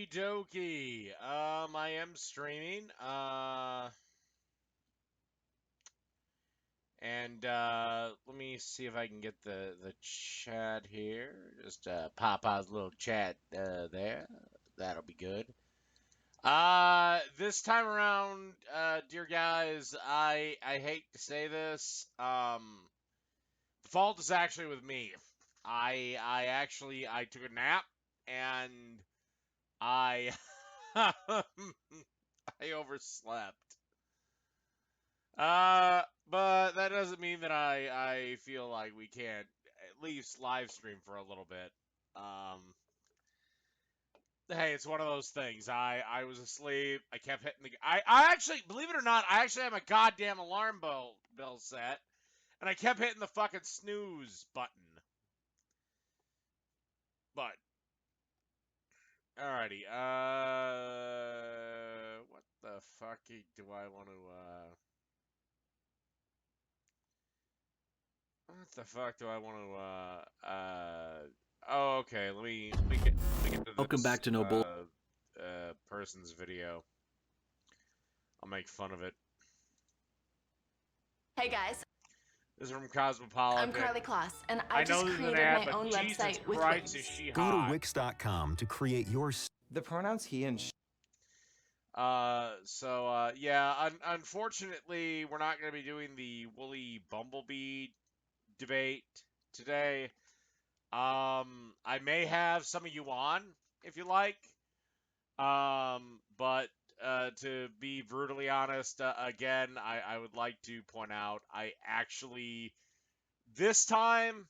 Okie dokie. I am streaming. Let me see if I can get the chat here. Just pop out a little chat there. That'll be good. This time around, dear guys, I hate to say this. The fault is actually with me. I took a nap and I I overslept. But that doesn't mean that I feel like we can't at least live stream for a little bit. Um, hey, it's one of those things. I was asleep. I kept hitting the. I actually, believe it or not, I actually have a goddamn alarm bell set, and I kept hitting the fucking snooze button. But alrighty. What the fuck do I want to What the fuck do I want to Oh, okay. Let me get to Welcome this back to No Bull. person's video. I'll make fun of it. Hey guys, This is from Cosmopolitan. I'm Carly Kloss, and I I know just this is an created ad, my but own Jesus website with Christ, Wix. is she Go to hot. Wix.com to create your. The pronouns he and she. Yeah, unfortunately, we're not going to be doing the Woolly Bumblebee debate today. I may have some of you on if you like. But to be brutally honest, again, I would like to point out I actually this time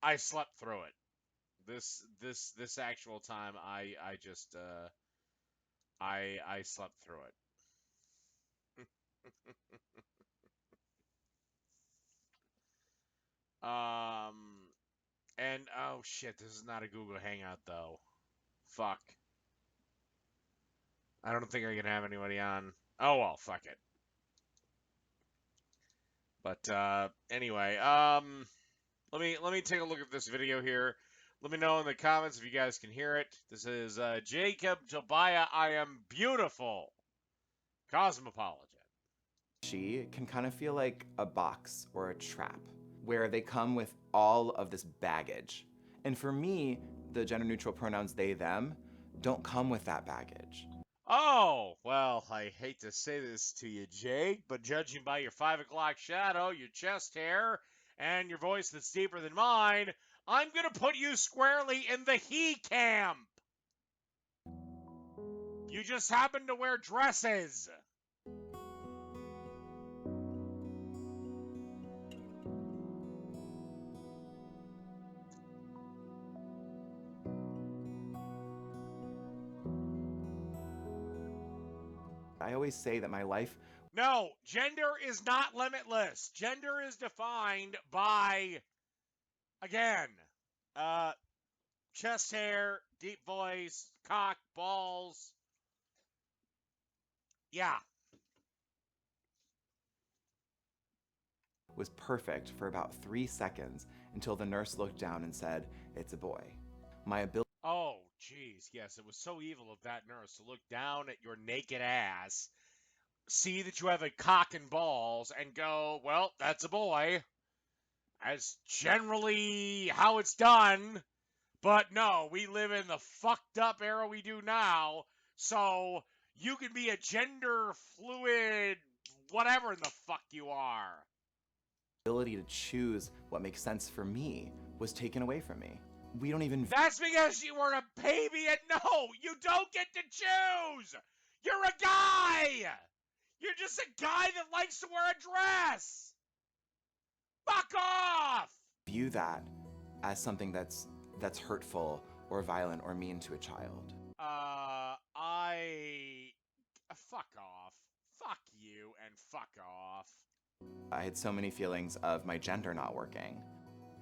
I slept through it. This actual time I just I slept through it. um and oh shit, this is not a Google Hangout though. Fuck. I don't think I can have anybody on. Oh well, fuck it. But anyway, let me take a look at this video here. Let me know in the comments if you guys can hear it. This is Jacob Tobiah. I am beautiful. Cosmopolitan. She can kind of feel like a box or a trap where they come with all of this baggage. And for me, the gender neutral pronouns they, them don't come with that baggage. Oh, well, I hate to say this to you, Jake, but judging by your 5 o'clock shadow, your chest hair, and your voice that's deeper than mine, I'm going to put you squarely in the he camp. You just happen to wear dresses. I always say that my life. No, gender is not limitless. Gender is defined by, again, chest hair, deep voice, cock, balls. Yeah. Was perfect for about 3 seconds until the nurse looked down and said, "It's a boy." My ability. Oh, jeez. Yes, it was so evil of that nurse to look down at your naked ass, see that you have a cock and balls, and go, well, that's a boy. That's generally how it's done. But no, we live in the fucked up era we do now, so you can be a gender fluid, whatever in the fuck you are. ability to choose what makes sense for me was taken away from me. We don't even. That's because you were a baby, and no, you don't get to choose! You're a guy! You're just a guy that likes to wear a dress! Fuck off! View that as something that's hurtful or violent or mean to a child. Fuck off. Fuck you and fuck off. I had so many feelings of my gender not working.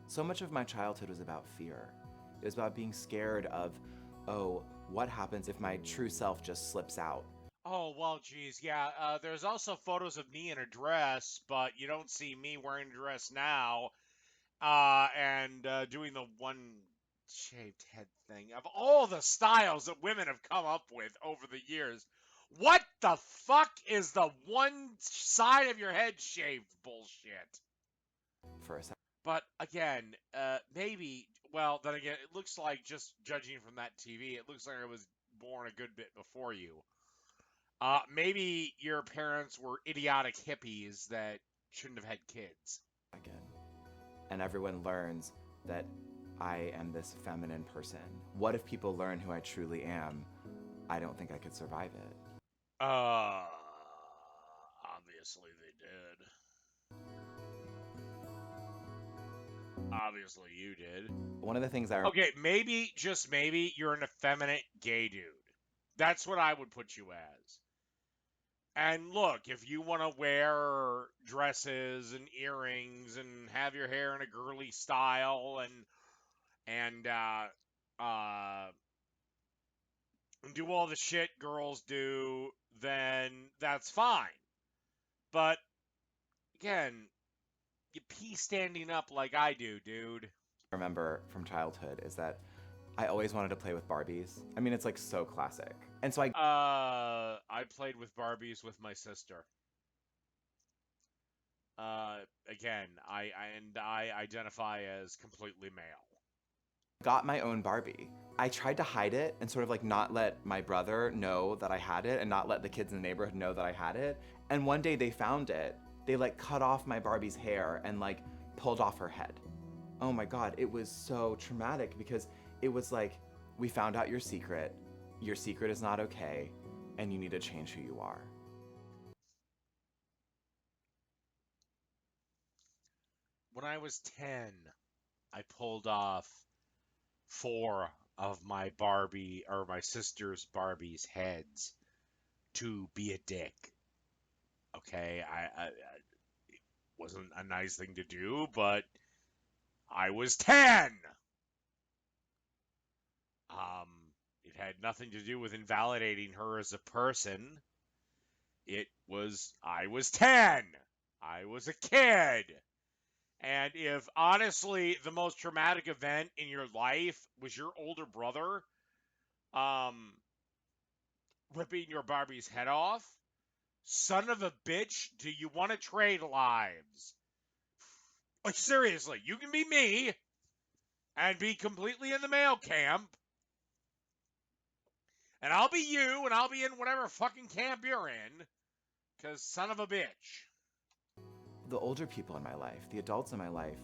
So much of my childhood was about fear. It was about being scared of, oh, what happens if my true self just slips out? Oh, well, geez, yeah. There's also photos of me in a dress, but you don't see me wearing a dress now. And doing the one shaved head thing. Of all the styles that women have come up with over the years, what the fuck is the one side of your head shaved bullshit? For a second. But again, maybe, well, then again, it looks like, just judging from that TV, it looks like I was born a good bit before you. Maybe your parents were idiotic hippies that shouldn't have had kids. And everyone learns that I am this feminine person. What if people learn who I truly am? I don't think I could survive it. Obviously they did. Obviously you did. One of the things I Okay, maybe, just maybe, you're an effeminate gay dude. That's what I would put you as. And look, if you want to wear dresses and earrings and have your hair in a girly style and do all the shit girls do, then that's fine. But again, you pee standing up like I do, dude. remember from childhood is that I always wanted to play with Barbies. I mean, it's like so classic. And so I played with Barbies with my sister. Again, I identify as completely male. got my own Barbie. I tried to hide it and sort of like not let my brother know that I had it and not let the kids in the neighborhood know that I had it. And one day they found it. They like cut off my Barbie's hair and like pulled off her head. Oh my God, it was so traumatic because it was like, we found out your secret is not okay, and you need to change who you are. When I was 10, I pulled off 4 of my Barbie, or my sister's Barbie's heads to be a dick. Okay, it wasn't a nice thing to do, but I was 10. It had nothing to do with invalidating her as a person. I was 10. I was a kid. And if honestly the most traumatic event in your life was your older brother ripping your Barbie's head off, son of a bitch, do you want to trade lives? Like, seriously, you can be me and be completely in the male camp, and I'll be you, and I'll be in whatever fucking camp you're in, because son of a bitch. The older people in my life, the adults in my life,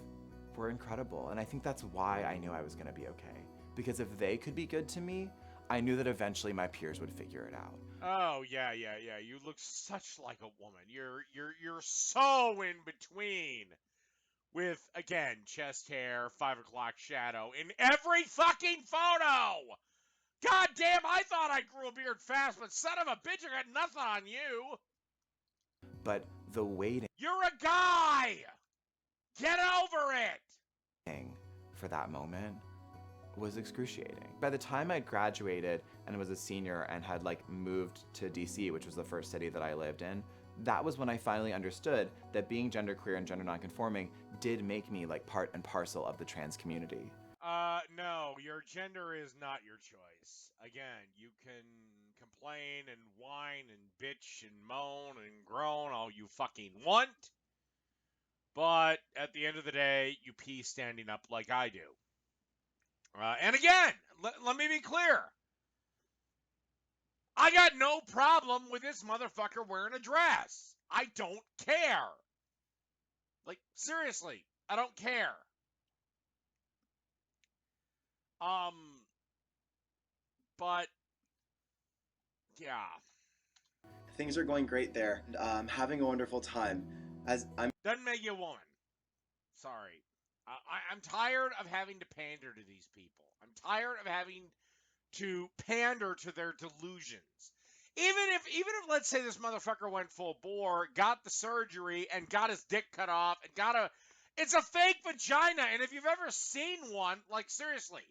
were incredible. And I think that's why I knew I was going to be okay. Because if they could be good to me, I knew that eventually my peers would figure it out. Oh, yeah. You look such like a woman. You're so in between. With, again, chest hair, 5 o'clock shadow in every fucking photo! God damn, I thought I grew a beard fast, but son of a bitch, I got nothing on you! But the waiting You're a guy! Get over it! for that moment was excruciating. By the time I graduated and was a senior and had like moved to DC, which was the first city that I lived in, that was when I finally understood that being genderqueer and gender nonconforming did make me like part and parcel of the trans community. No, your gender is not your choice. Again, you can complain and whine and bitch and moan and groan all you fucking want, but at the end of the day, you pee standing up like I do. And again, let me be clear. I got no problem with this motherfucker wearing a dress. I don't care. Like, seriously, I don't care. But yeah. Things are going great there. Having a wonderful time. Doesn't make you a woman. Sorry. I'm tired of having to pander to these people. I'm tired of having to pander to their delusions. Even if let's say this motherfucker went full bore, got the surgery, and got his dick cut off, and it's a fake vagina, and if you've ever seen one, like seriously,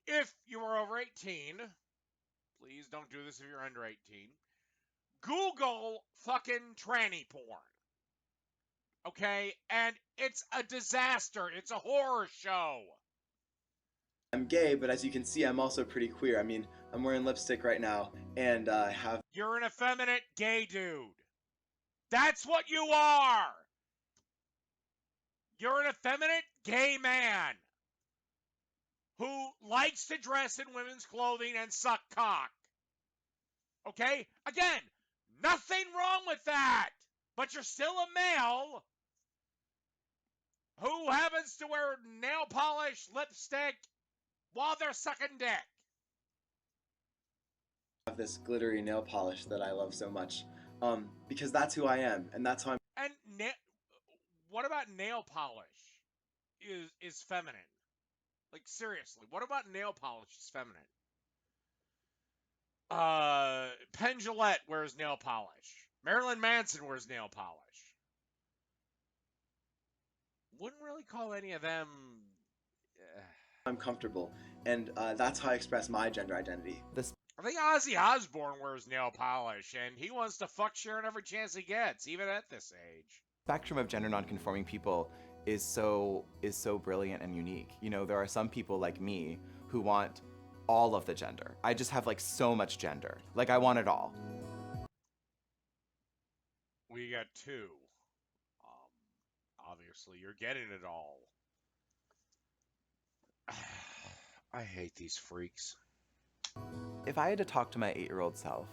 if you are over 18, please don't do this if you're under 18. Google fucking tranny porn. Okay? And it's a disaster. It's a horror show. I'm gay, but as you can see, I'm also pretty queer. I mean, I'm wearing lipstick right now, and have You're an effeminate gay dude. That's what you are. You're an effeminate gay man who likes to dress in women's clothing and suck cock. Okay? Again, nothing wrong with that. But you're still a male who happens to wear nail polish, lipstick, while they're sucking dick. this glittery nail polish that I love so much, because that's who I am, and that's how I'm. And what about nail polish is feminine? Like, seriously, what about nail polish is feminine? Penn Jillette wears nail polish. Marilyn Manson wears nail polish. Wouldn't really call any of them. I'm comfortable, and that's how I express my gender identity. I think Ozzy Osbourne wears nail polish, and he wants to fuck Sharon every chance he gets, even at this age. Spectrum of gender nonconforming people is so brilliant and unique. You know, there are some people like me who want all of the gender. I just have like so much gender. Like I want it all. We got two. Obviously, you're getting it all. I hate these freaks. If I had to talk to my 8-year-old self,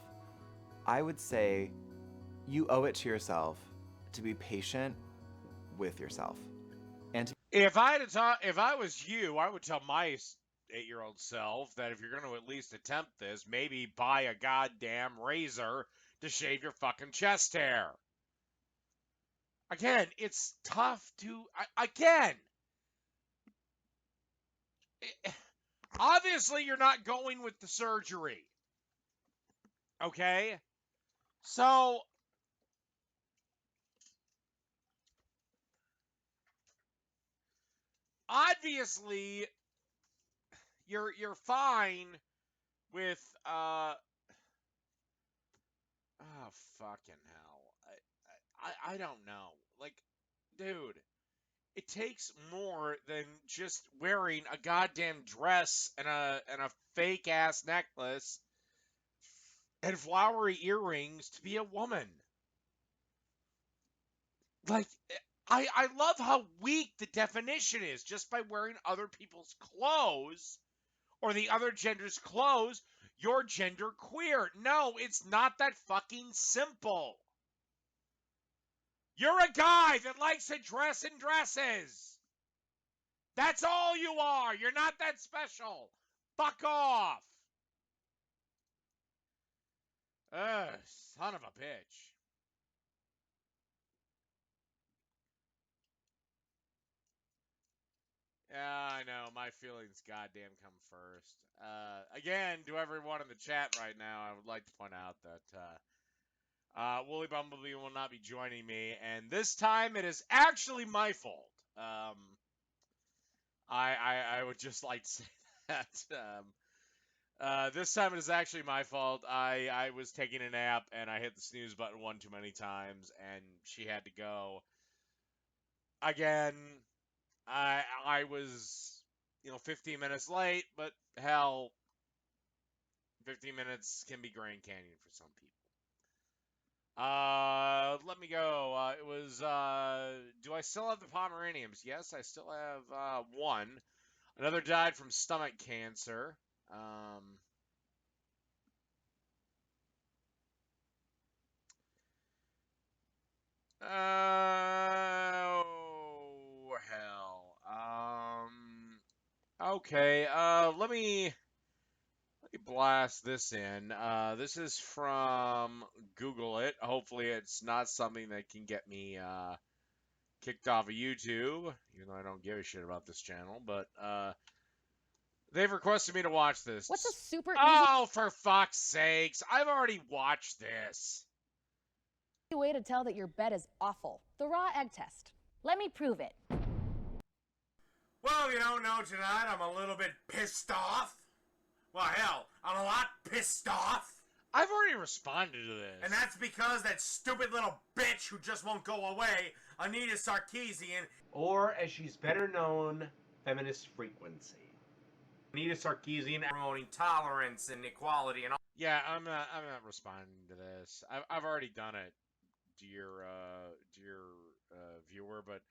I would say you owe it to yourself to be patient with yourself. And If I was you, I would tell my 8-year-old self that if you're going to at least attempt this, maybe buy a goddamn razor to shave your fucking chest hair. Again, it's tough to... Obviously, you're not going with the surgery. Okay? So... obviously, you're fine with... oh, fucking hell. I don't know. Like, dude, it takes more than just wearing a goddamn dress and a fake ass necklace and flowery earrings to be a woman. Like, I love how weak the definition is. Just by wearing other people's clothes or the other gender's clothes, you're gender queer. No, it's not that fucking simple. You're a guy that likes to dress in dresses. That's all you are. You're not that special. Fuck off. Ugh, son of a bitch. Yeah, I know. My feelings goddamn come first. Again, to everyone in the chat right now, I would like to point out that Woolly Bumblebee will not be joining me, and this time it is actually my fault. I would just like to say that. This time it is actually my fault. I was taking a nap, and I hit the snooze button one too many times, and she had to go. Again, I was, 15 minutes late, but hell, 15 minutes can be Grand Canyon for some people. Let me go. It was, do I still have the Pomeranians? Yes, I still have, one. Another died from stomach cancer. Oh, hell. Okay, let me blast this in. This is from Google It. Hopefully it's not something that can get me kicked off of YouTube, even though I don't give a shit about this channel, but they've requested me to watch this. What's a super easy Oh, for fuck's sakes. I've already watched this. way to tell that your bed is awful? The raw egg test. Let me prove it. Well, you don't know tonight, I'm a little bit pissed off. Well, hell, I'm a lot pissed off. I've already responded to this. And that's because that stupid little bitch who just won't go away, Anita Sarkeesian, or as she's better known, Feminist Frequency. Anita Sarkeesian promoting tolerance and equality and all. Yeah, I'm not responding to this. I've already done it, dear viewer. But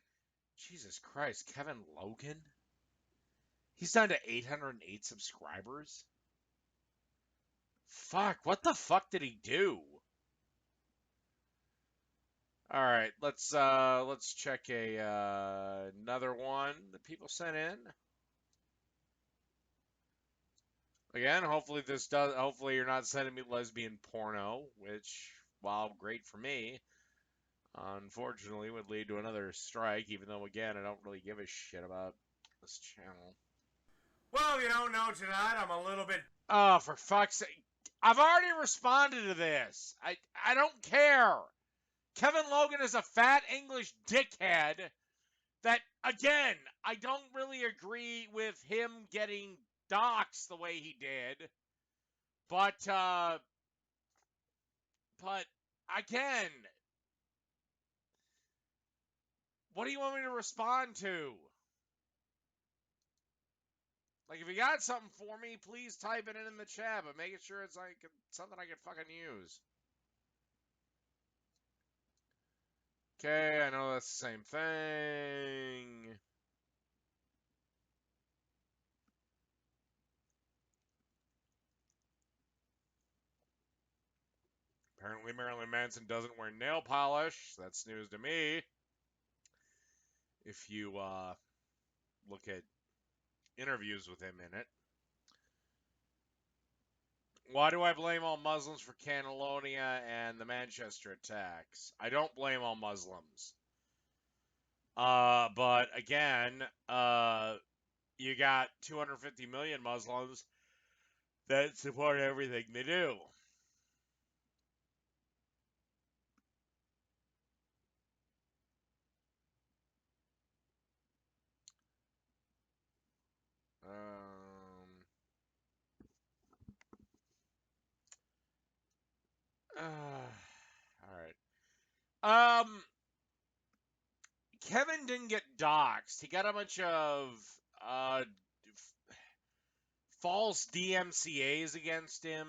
Jesus Christ, Kevin Logan, he's down to 808 subscribers. Fuck, what the fuck did he do? All right, let's check another one that people sent in. Again, hopefully hopefully you're not sending me lesbian porno, which, while great for me, unfortunately would lead to another strike, even though, again, I don't really give a shit about this channel. Well, you don't know tonight. I'm a little bit. Oh, for fuck's sake. I've already responded to this. I don't care. Kevin Logan is a fat English dickhead that, again, I don't really agree with him getting doxxed the way he did. But again, what do you want me to respond to? Like, if you got something for me, please type it in the chat, but make sure it's like something I can fucking use. Okay, I know that's the same thing. Apparently Marilyn Manson doesn't wear nail polish. That's news to me. If you look at interviews with him in it. Why do I blame all Muslims for Catalonia and the Manchester attacks? I don't blame all Muslims. But again, you got 250 million Muslims that support everything they do. All right. Kevin didn't get doxxed. He got a bunch of false DMCAs against him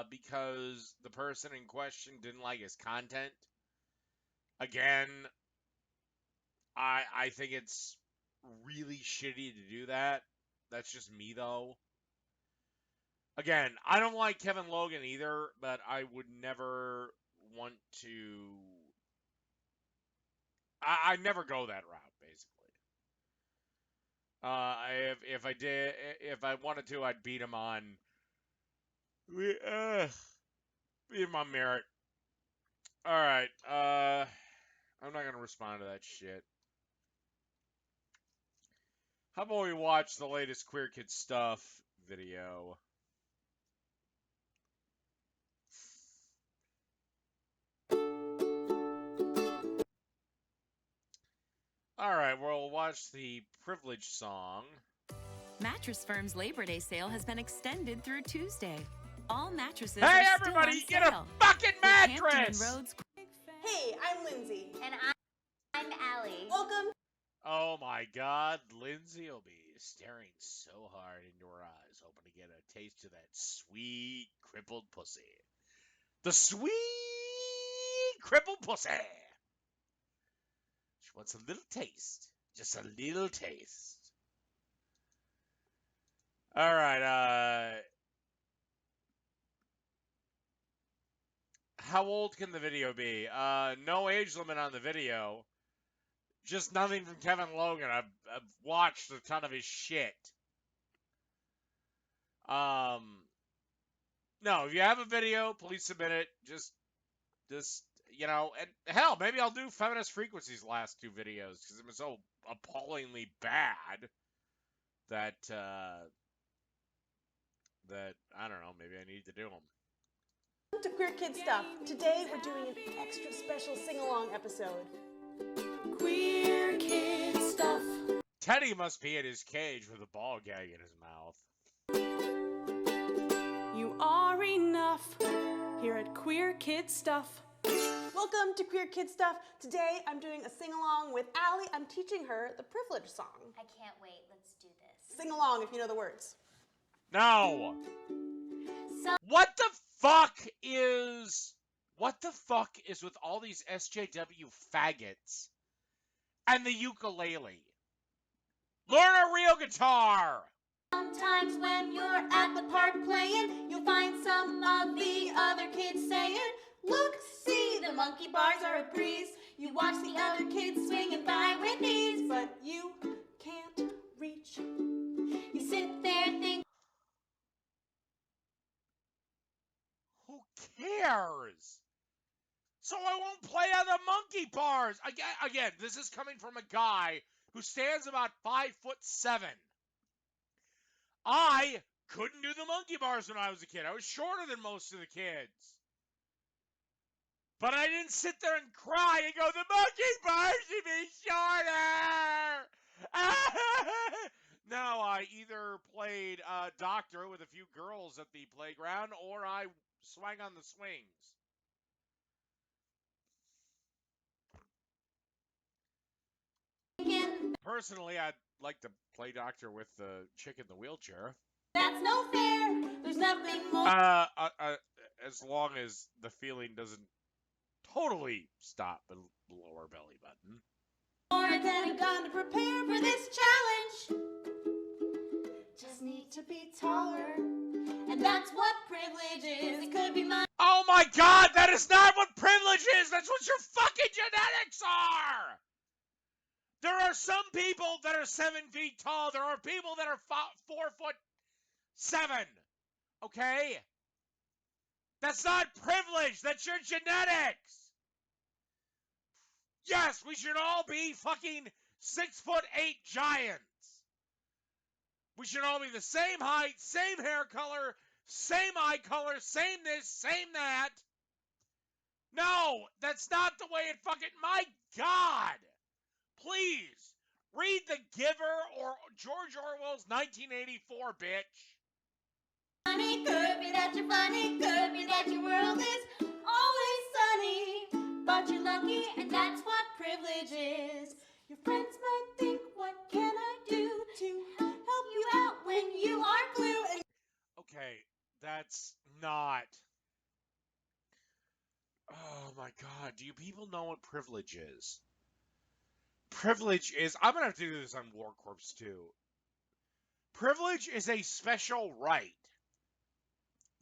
because the person in question didn't like his content. Again, I think it's really shitty to do that. That's just me, though. Again, I don't like Kevin Logan either, but I would never want to... I never go that route, basically. If I wanted to, I'd beat him on merit. All right, I'm not gonna respond to that shit. How about we watch the latest Queer Kid Stuff video? All right, we'll watch the Privilege song. Mattress Firm's Labor Day sale has been extended through Tuesday. All mattresses Hey, are everybody, still on get sale. a fucking Hampton mattress! and Rhodes. Hey, I'm Lindsay. And I'm Allie. Welcome. Oh my God, Lindsay will be staring so hard into her eyes, hoping to get a taste of that sweet, crippled pussy. The sweet, crippled pussy! She wants a little taste. Just a little taste. Alright, how old can the video be? No age limit on the video. Just nothing from Kevin Logan. I've watched a ton of his shit. No, if you have a video, please submit it. Just, you know, and hell, maybe I'll do Feminist Frequency's last two videos because it was so appallingly bad that, I don't know, maybe I need to do them. Welcome to Queer Kid Stuff. Today we're doing an extra special sing-along episode. Queer Kid Stuff. Teddy must be in his cage with a ball gag in his mouth. You are enough here at Queer Kid Stuff. Welcome to Queer Kid Stuff. Today I'm doing a sing-along with Allie. I'm teaching her the Privilege song. I can't wait. Let's do this. Sing along if you know the words. No. So What the fuck is with all these SJW faggots and the ukulele? Learn a real guitar. Sometimes when you're at the park playing, you'll find some of the other kids saying, look, see, the monkey bars are a breeze. You watch the other kids swinging by with ease, But you can't reach. you sit there thinking, Who cares? So I won't play on the monkey bars. Again, this is coming from a guy who stands about 5'7". I couldn't do the monkey bars when I was a kid. I was shorter than most of the kids. But I didn't sit there and cry and go, the monkey bars should be shorter. No, I either played doctor with a few girls at the playground or I swang on the swings. Personally, I'd like to play doctor with the chick in the wheelchair. that's no fair. There's nothing more. As long as the feeling doesn't totally stop the lower belly button. Than a gun to prepare for this challenge. Just need to be taller, and that's what privilege is. It could be my Oh my god, that is not what privilege is! That's what your fucking genetics are! There are some people that are 7 feet tall. There are people that are 4'7". Okay? That's not privilege. That's your genetics. Yes, we should all be fucking 6'8" giants. We should all be the same height, same hair color, same eye color, same this, same that. No, that's not the way it fucking... My God! Please, read The Giver or George Orwell's 1984, bitch. funny. Could be that you're funny. Could be that your world is always sunny. But you're lucky, and that's what privilege is. Your friends might think, what can I do to help you out when you are blue? And Okay, that's not... Oh my god, do you people know what privilege is? Privilege is... I'm gonna have to do this on War Corps too. Privilege is a special right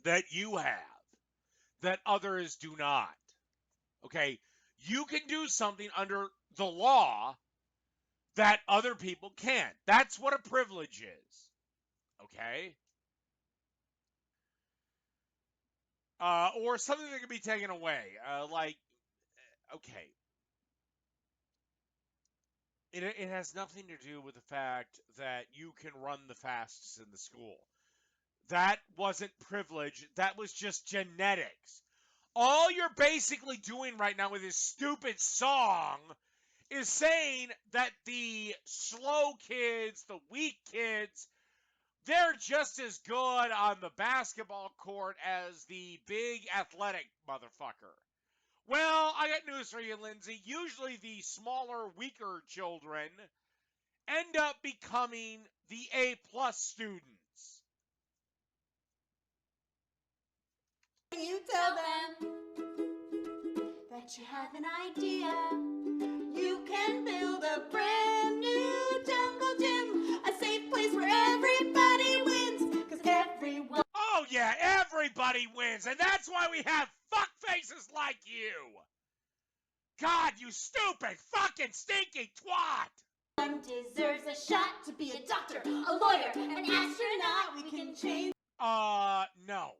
that you have that others do not. Okay? You can do something under the law that other people can't. That's what a privilege is. Okay? Or something that can be taken away. Okay. It has nothing to do with the fact that you can run the fastest in the school. That wasn't privilege. That was just genetics. All you're basically doing right now with this stupid song is saying that the slow kids, the weak kids, they're just as good on the basketball court as the big athletic motherfucker. Well, I got news for you, Lindsay. Usually the smaller, weaker children end up becoming the A+ students. you tell them that you have an idea. You can build a brand new jungle gym, a safe place where everybody wins, 'cause everyone... Oh yeah, everybody wins, and that's why we have fuckfaces like you. God, you stupid, fucking stinky twat. One deserves a shot to be a doctor, a lawyer, an astronaut. We can change... No.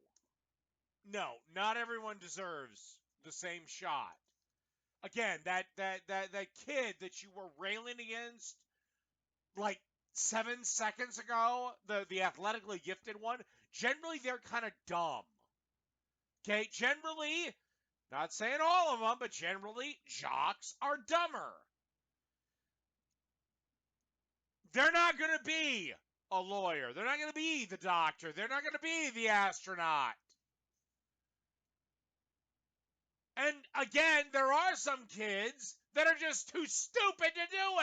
No, not everyone deserves the same shot. Again, that kid that you were railing against like 7 seconds ago, the athletically gifted one, generally they're kind of dumb. Okay, generally, not saying all of them, but generally, jocks are dumber. They're not going to be a lawyer. They're not going to be the doctor. They're not going to be the astronaut. And again, there are some kids that are just too stupid to do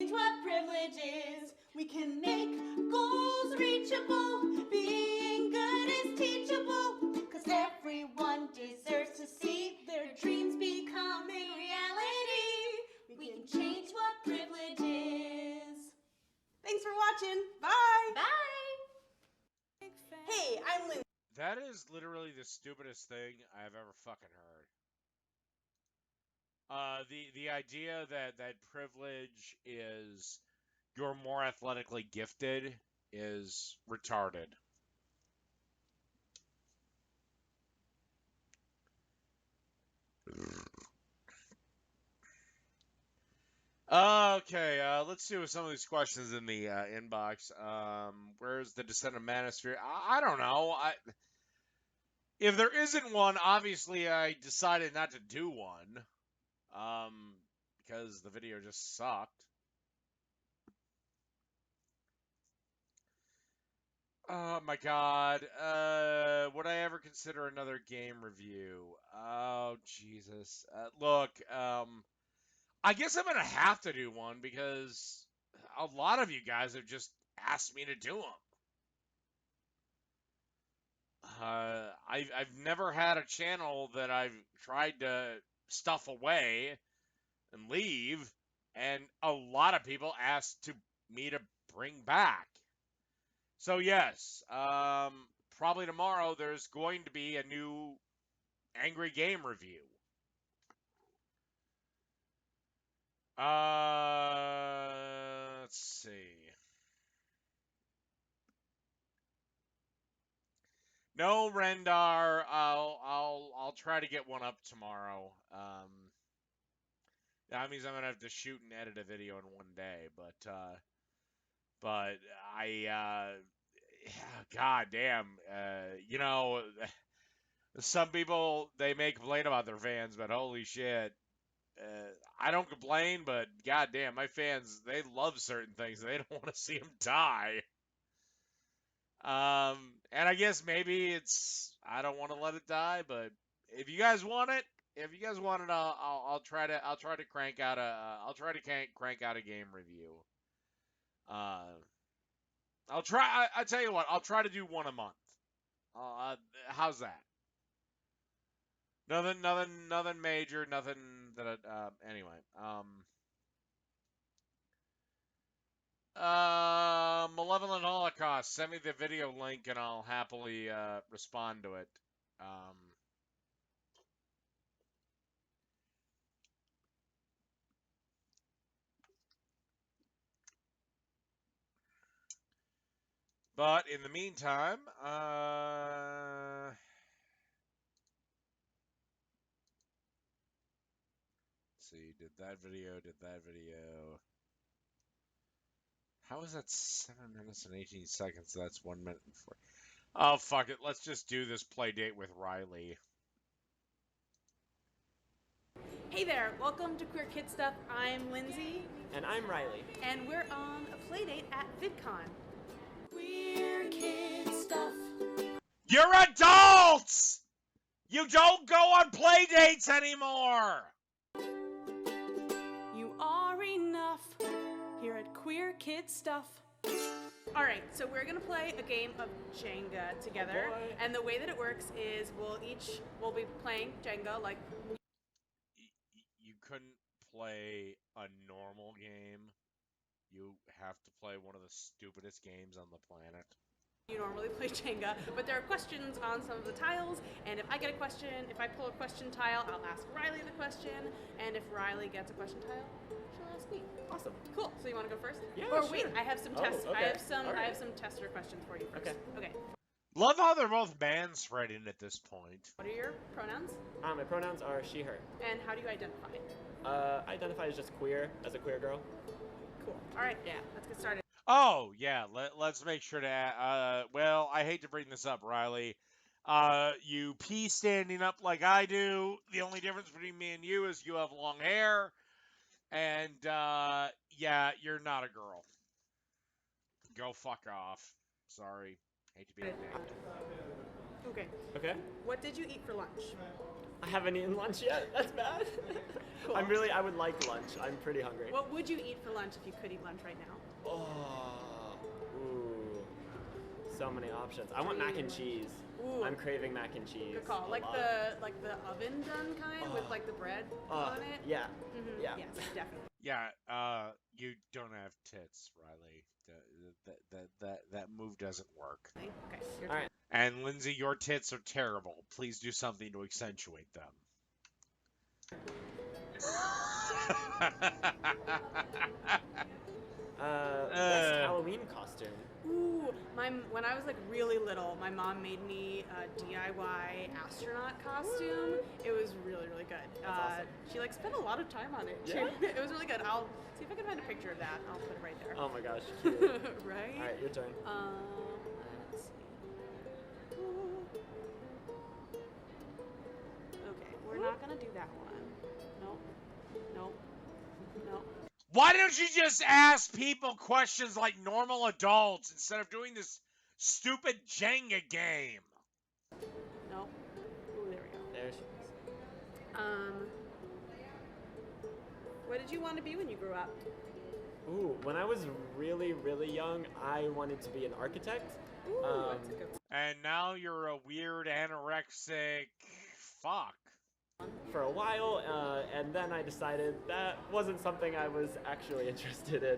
it. what privilege is. We can make goals reachable. Being good is teachable. Cause everyone deserves to see their dreams becoming reality. We can change what privilege is. Thanks for watching. Bye. Bye. Hey, I'm Lindsay. That is literally the stupidest thing I've ever fucking heard. The idea that privilege is you're more athletically gifted is retarded. Okay, let's see what some of these questions in the inbox. Where's the Descent of Manosphere? I don't know. If there isn't one, obviously I decided not to do one. Because the video just sucked. Oh my god. Would I ever consider another game review? Oh, Jesus. Look, I guess I'm gonna have to do one because a lot of you guys have just asked me to do them. I've never had a channel that I've tried to stuff away and leave, and a lot of people asked me to bring back. So yes, probably tomorrow there's going to be a new Angry Game review. Let's see. No, Rendar. I'll try to get one up tomorrow. That means I'm gonna have to shoot and edit a video in one day, but god damn, you know, some people they may complain about their fans, but holy shit, I don't complain, but god damn, my fans they love certain things, and they don't want to see them die. And I guess maybe I don't want to let it die, but if you guys want it, I'll try to crank out a game review. I'll try. I tell you what, I'll try to do one a month. How's that? Nothing major. Nothing that. Anyway. Malevolent Holocaust. Send me the video link and I'll happily respond to it. But in the meantime, let's see, did that video. How is that 7 minutes and 18 seconds? That's 1 minute and 4. Oh, fuck it. Let's just do this play date with Riley. Hey there, welcome to Queer Kid Stuff. I'm Lindsay. And I'm Riley. And we're on a playdate at VidCon. Queer Kid Stuff. You're adults! You don't go on play dates anymore! You are enough here at Queer Kid Stuff. Alright, so we're gonna play a game of Jenga together. And the way that it works is we'll be playing Jenga like... You couldn't play a normal game. You have to play one of the stupidest games on the planet. You normally play Jenga, but there are questions on some of the tiles, and if I get a question, if I pull a question tile, I'll ask Riley the question, and if Riley gets a question tile, she'll ask me. Awesome. Cool. So you want to go first? Yeah, Or sure. wait, I have some tests. Okay. I have some tester questions for you first. Okay. Love how they're both man-spreading at this point. What are your pronouns? My pronouns are she, her. And how do you identify? I identify as just queer, as a queer girl. Cool. All right. Yeah. Let's get started. Oh, yeah, let's make sure to, well, I hate to bring this up, Riley. You pee standing up like I do. The only difference between me and you is you have long hair. And, yeah, you're not a girl. Go fuck off. Sorry. Hate to be a dick. Okay. Okay. What did you eat for lunch? I haven't eaten lunch yet. That's bad. Cool. I would like lunch. I'm pretty hungry. What would you eat for lunch if you could eat lunch right now? Oh, ooh, so many options. I want mac and cheese. Ooh. I'm craving mac and cheese. Good call. a Like lot. the oven done kind with like the bread on it. Yeah. Mm-hmm. Yeah. Yes, definitely. Yeah, you don't have tits, Riley. That move doesn't work. Okay. Your All turn. right. And Lindsay, your tits are terrible. Please do something to accentuate them. Best Halloween costume. Ooh, when I was like really little, my mom made me a DIY astronaut costume. It was really, really good. That's awesome. She like spent a lot of time on it too. Yeah? It was really good. I'll see if I can find a picture of that. I'll put it right there. Oh my gosh, cute. Right? All right, your turn. Let's see. Okay, we're not gonna do that one. Nope. Nope. Nope. Why don't you just ask people questions like normal adults instead of doing this stupid Jenga game? Nope. Ooh, there we go. There she is. What did you want to be when you grew up? Ooh, when I was really, really young, I wanted to be an architect. Ooh, that's a good one. And now you're a weird anorexic fuck. For a while, and then I decided that wasn't something I was actually interested in,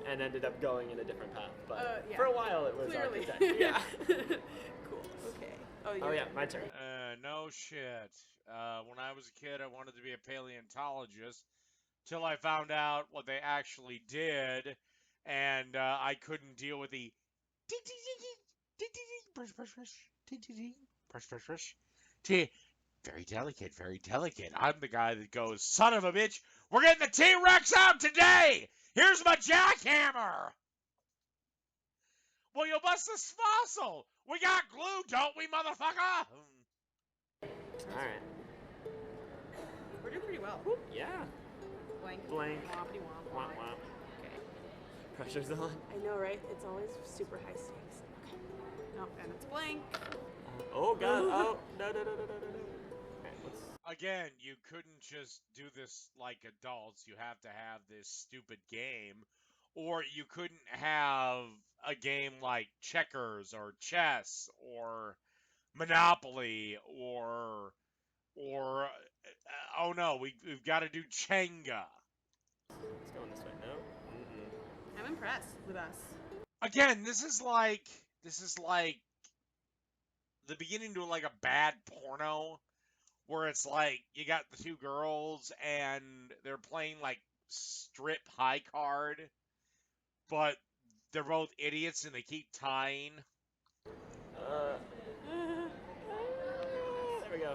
and ended up going in a different path. But Yeah. for a while, it was Clearly. architect. Yeah. Cool. Okay. Oh, Oh yeah, my turn. No shit. When I was a kid, I wanted to be a paleontologist till I found out what they actually did, and I couldn't deal with the brush. Very delicate, very delicate. I'm the guy that goes, son of a bitch, we're getting the T-Rex out today! Here's my jackhammer! Well, you'll bust this fossil! We got glue, don't we, motherfucker? Alright. We're doing pretty well. Yeah. Blank. Blank. Wompity womp Womp womp. womp. Okay. Pressure's on. I know, right? It's always super high stakes. Okay. No, and it's blank. Oh god. Oh no. Okay, let's. Again, you couldn't just do this like adults. You have to have this stupid game. Or you couldn't have a game like checkers or chess or Monopoly or oh no, we've got to do Jenga. Let's go in this way. No. I'm impressed with us. Again, this is like the beginning to like a bad porno where it's like you got the two girls and they're playing like strip high card, but they're both idiots and they keep tying. There we go.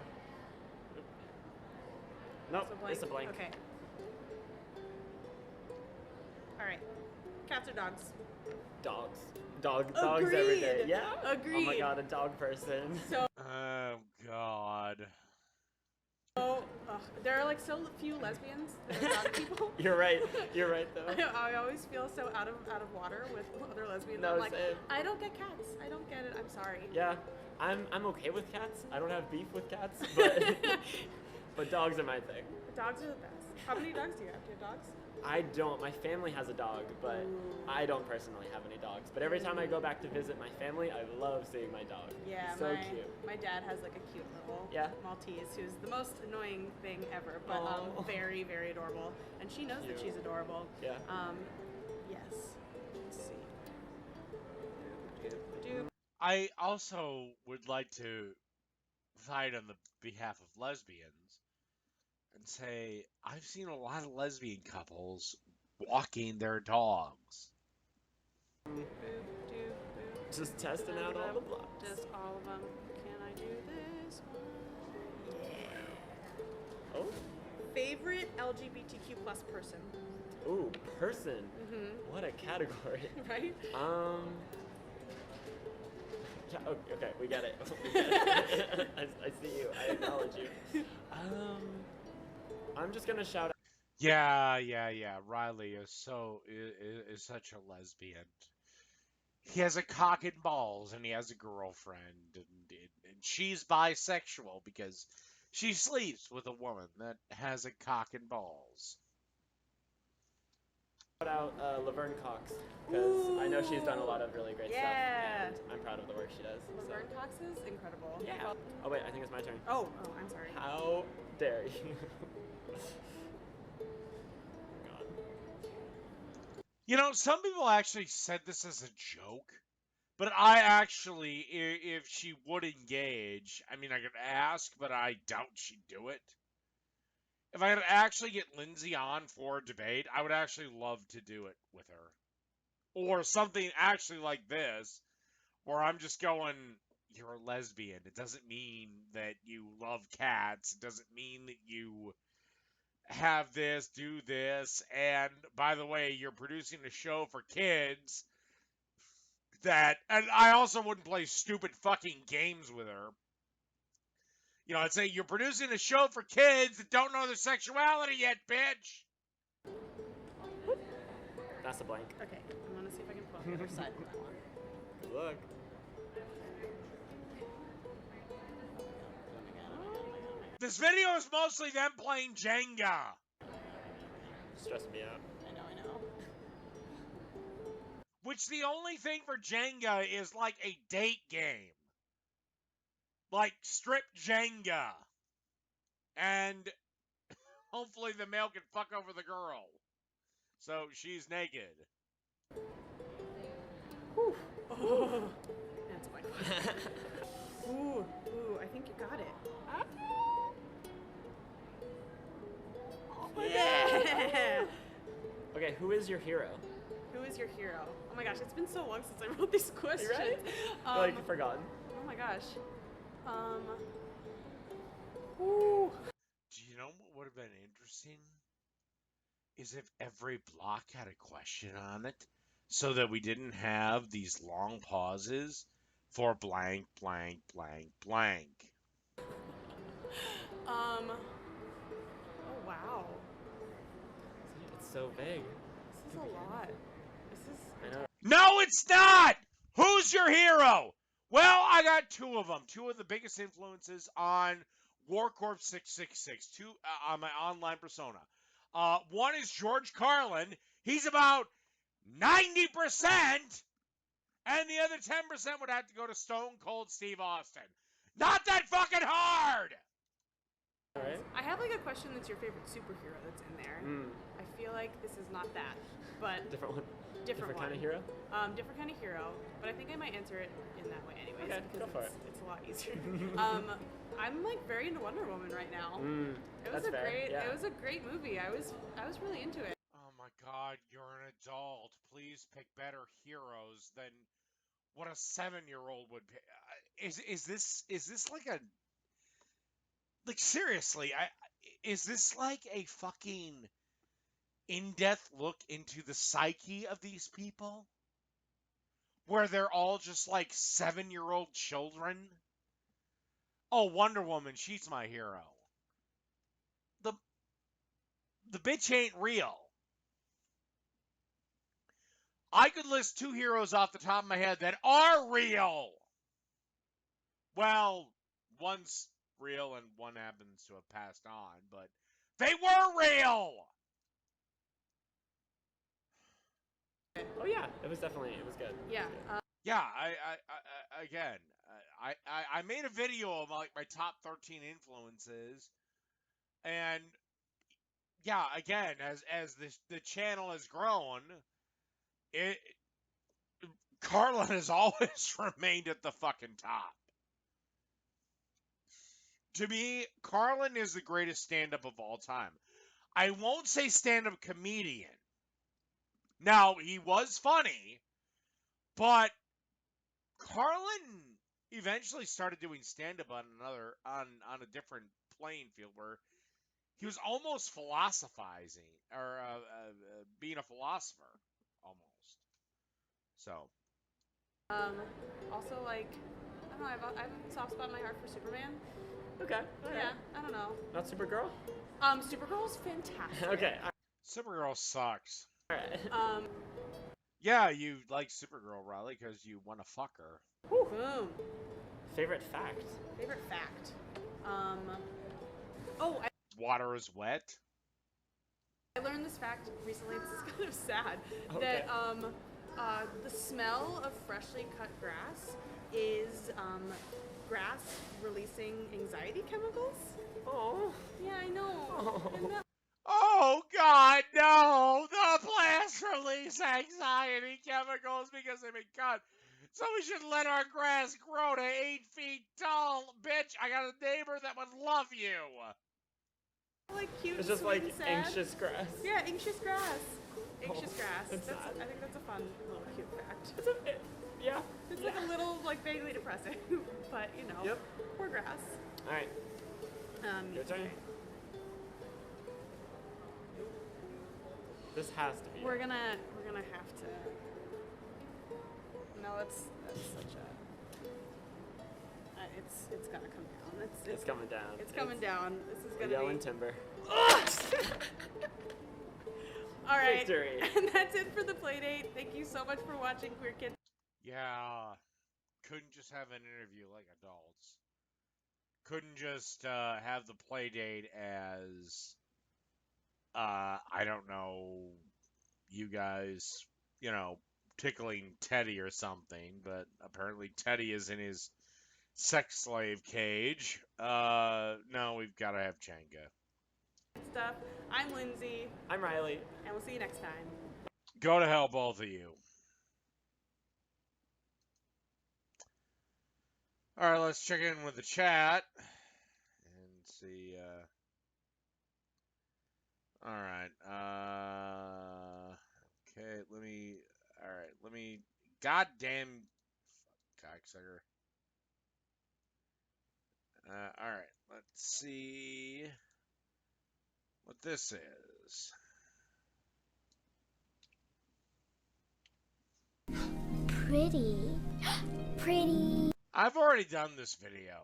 Nope, So it's a blank. Okay. All right. Cats or dogs? Dogs. Dogs every day. Agreed. Yeah. Agreed. Oh my god, a dog person. So, Oh God. there are like so few lesbians that are dog people. You're right. You're right though. I always feel so out of water with other lesbians. No, I'm like, same. I don't get cats. I don't get it. I'm sorry. Yeah, I'm okay with cats. I don't have beef with cats, but but dogs are my thing. Dogs are the best. How many dogs do you have? Do you have dogs? I don't. My family has a dog, but I don't personally have any dogs. But every time I go back to visit my family, I love seeing my dog. Yeah, so cute. my dad has like a cute little Yeah. Maltese who's the most annoying thing ever, but Aw. very, very adorable. And she knows that Cute. she's adorable. Yeah. Yes. Let's see. Doop. I also would like to fight on the behalf of lesbians and say I've seen a lot of lesbian couples walking their dogs. Boop, doop, boop. Just testing None out of all the them. blocks. Just all of them. Can I do this one? Yeah. Oh. Favorite LGBTQ plus person? Ooh, person. Mm-hmm. What a category. Right? Yeah, okay, we get it. We get it. I see you. I acknowledge you. I'm just gonna shout out. Yeah. Riley is such a lesbian. He has a cock and balls, and he has a girlfriend, and she's bisexual because She sleeps with a woman that has a cock and balls. Shout out Laverne Cox, because I know she's done a lot of really great stuff, and I'm proud of the work she does. Laverne Cox is incredible. Yeah. Oh wait, I think it's my turn. Oh, I'm sorry. How dare you? God. You know, some people actually said this as a joke, but I actually, if she would engage, I mean, I could ask, but I doubt she'd do it. If I could actually get Lindsay on for a debate, I would actually love to do it with her. Or something actually like this, where I'm just going, you're a lesbian. It doesn't mean that you love cats. It doesn't mean that you have this, do this. And by the way, you're producing a show for kids that, and I also wouldn't play stupid fucking games with her. You know, I'd say you're producing a show for kids that don't know their sexuality yet, bitch. That's a blank. Okay, I'm gonna see if I can pull up the other side of that one. Good luck. This video is mostly them playing Jenga. Stressing me out. I know. Which the only thing for Jenga is like a date game. Like strip Jenga. And hopefully the male can fuck over the girl. So she's naked. Whew. Oh. That's my question. Ooh, I think you got it. Yeah! Okay, who is your hero? Who is your hero? Oh my gosh, it's been so long since I wrote these questions. Are you ready? Like, forgotten. Oh my gosh. Ooh. Do you know what would have been interesting? Is if every block had a question on it, so that we didn't have these long pauses for blank, blank, blank, blank. Oh wow. It's so big. This is a lot. I know. No, it's not! Who's your hero? Well, I got two of them. Two of the biggest influences on Warcorp 666, two on my online persona. One is George Carlin. He's about 90%, and the other 10% would have to go to Stone Cold Steve Austin. Not that fucking hard! All right. I have like a question that's your favorite superhero that's in there. I feel like this is not that, but Different one. Different kind of one. hero. Different kind of hero, but I think I might answer it in that way anyways, Okay, because go for it's a lot easier. I'm like very into Wonder Woman right now. It was that's fair, yeah. It was a great movie. I was really into it. Oh my god, you're an adult. Please pick better heroes than what a 7-year-old would pick. Is this like a, like, seriously, is this like a fucking in-depth look into the psyche of these people? Where they're all just like 7-year-old children? Oh, Wonder Woman, she's my hero. The bitch ain't real. I could list 2 heroes off the top of my head that are real. Well, one's real and one happens to have passed on, but they were real. Oh yeah, it was good. Yeah. Yeah, I made a video of like my top 13 influences, and yeah, again, as the channel has grown, Carlin has always remained at the fucking top. To me, Carlin is the greatest stand-up of all time. I won't say stand-up comedian. Now, he was funny, but Carlin eventually started doing stand-up on on a different playing field where he was almost philosophizing or being a philosopher almost. So. Also, like, I don't know. I have a soft spot in my heart for Superman. Okay. All right. Yeah. I don't know. Not Supergirl. Supergirl's fantastic. Okay. Supergirl sucks. All right. Yeah, you like Supergirl, Riley, because you want to fuck her. Boom. Favorite fact. Favorite fact. Oh, Water is wet. I learned this fact recently. This is kind of sad. Okay. That the smell of freshly cut grass is grass releasing anxiety chemicals. Oh. Yeah, I know. Oh. Isn't that Oh God, no! The plants release anxiety chemicals because they've been cut. So we should let our grass grow to 8 feet tall. Bitch, I got a neighbor that would love you. like cute? It's just sweet like and sad? anxious grass. Yeah, anxious grass. Anxious Oh, grass. that's That's, sad. I think that's a fun little cute fact. Yeah. It's like a little like vaguely depressing, but you know, Yep. poor grass. All right. Your turn. okay. This has to be. We're gonna have to. No, that's such a. It's gonna come down. It's coming down. It's coming down. This is We're gonna yelling be. timber. All right. Victory. And that's it for the playdate. Thank you so much for watching, Queer Kids. Yeah, couldn't just have an interview like adults. Couldn't just have the play date as, I don't know, you guys, you know, tickling Teddy or something, but apparently Teddy is in his sex slave cage. No, we've got to have Jenga. Stuff. I'm Lindsay, I'm Riley. and we'll see you next time. Go to hell, both of you. All right, let's check in with the chat and see. All right. Okay. Let me. Goddamn. Cocksucker. All right. Let's see what this is. Pretty. Pretty. I've already done this video.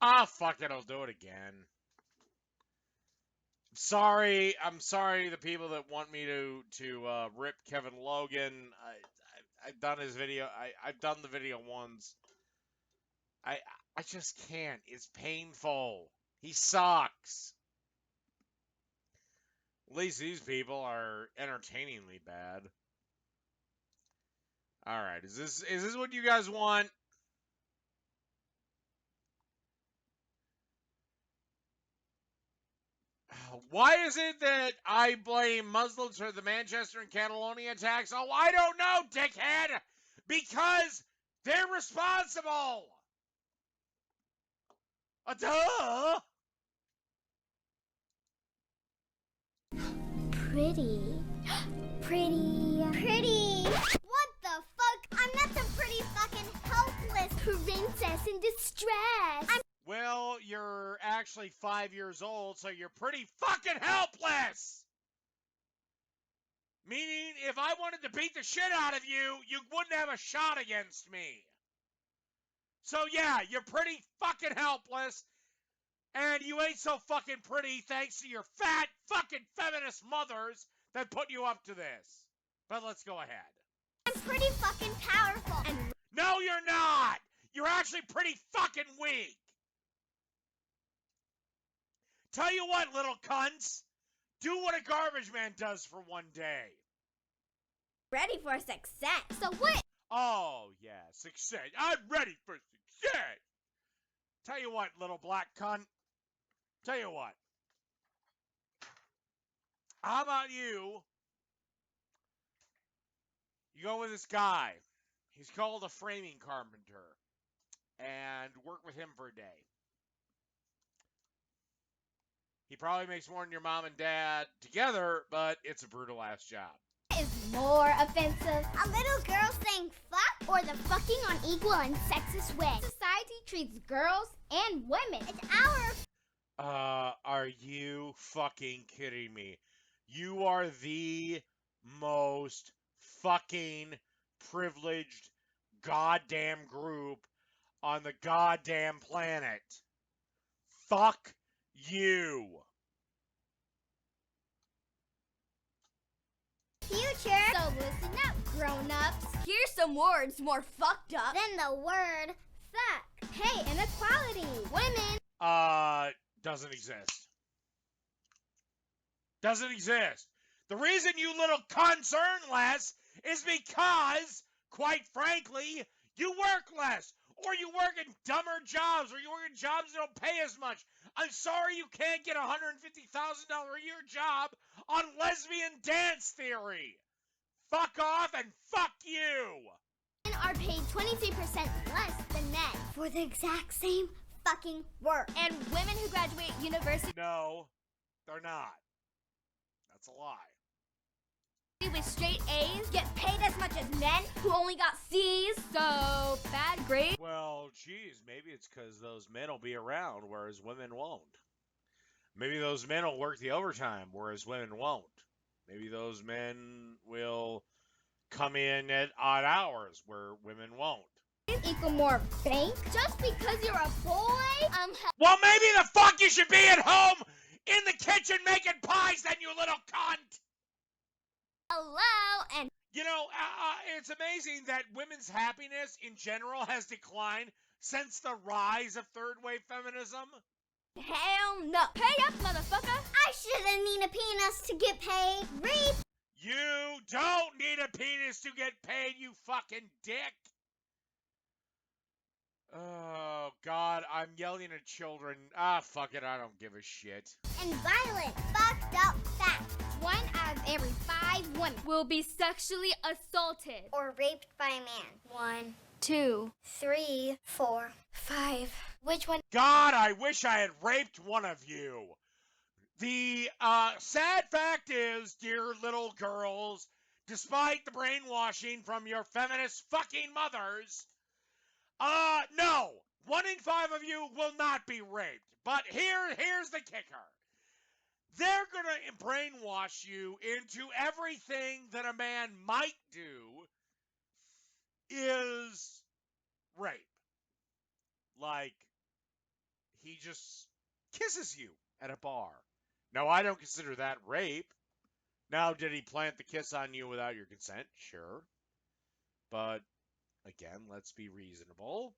Ah, fuck it, I'll do it again. I'm sorry the people that want me to rip Kevin Logan. I've done his video. I've done the video once. I just can't. It's painful. He sucks. At least these people are entertainingly bad. All right, is this what you guys want? Why is it that I blame Muslims for the Manchester and Catalonia attacks? Oh, I don't know, dickhead! Because they're responsible! Duh! Pretty. Pretty. Pretty. What the fuck? I'm not some pretty fucking helpless princess in distress. Well, you're actually 5 years old, so you're pretty fucking helpless! Meaning, if I wanted to beat the shit out of you, you wouldn't have a shot against me. So yeah, you're pretty fucking helpless, and you ain't so fucking pretty thanks to your fat fucking feminist mothers that put you up to this. But let's go ahead. I'm pretty fucking powerful and No, you're not! You're actually pretty fucking weak! Tell you what, little cunts! Do what a garbage man does for one day. ready for success. So what? Oh, yeah, success. I'm ready for success! Tell you what, little black cunt. Tell you what. How about you? You go with this guy. He's called a framing carpenter. And work with him for a day. He probably makes more than your mom and dad together, but it's a brutal ass job. Is more offensive? A little girl saying fuck or the fucking unequal and sexist way society treats girls and women. It's our Are you fucking kidding me? You are the most fucking privileged goddamn group on the goddamn planet. Fuck you. future. So listen up, grown-ups. Here's some words more fucked up than the word fuck. Hey, inequality. Women. Doesn't exist. Doesn't exist. The reason you little cunts earn less is because, quite frankly, you work less. Or you work in dumber jobs, or you work in jobs that don't pay as much. I'm sorry you can't get a $150,000 a year job on lesbian dance theory. Fuck off and fuck you. Women are paid 23% less than men for the exact same fucking work. And women who graduate university No, they're not. That's a lie. with straight A's get paid as much as men who only got C's. So bad grades. Well, geez, maybe it's because those men will be around, whereas women won't. Maybe those men will work the overtime, whereas women won't. Maybe those men will come in at odd hours, where women won't. Equal more bank just because you're a boy. Well, maybe the fuck you should be at home in the kitchen making pies, then, you little cunt. Hello and You know, it's amazing that women's happiness in general has declined since the rise of third wave feminism. hell no. Pay up, motherfucker. I shouldn't need a penis to get paid. Reap. You don't need a penis to get paid, you fucking dick. Oh, God, I'm yelling at children. Fuck it, I don't give a shit. And violent, fucked up facts. 1 out of every 5 women will be sexually assaulted or raped by a man. 1, 2, 3, 4, 5. Which one? God, I wish I had raped one of you. The sad fact is, dear little girls, despite the brainwashing from your feminist fucking mothers, no, 1 in 5 of you will not be raped. But here's the kicker. They're gonna brainwash you into everything that a man might do is rape. Like, he just kisses you at a bar. Now, I don't consider that rape. Now, did he plant the kiss on you without your consent? Sure. But, again, let's be reasonable.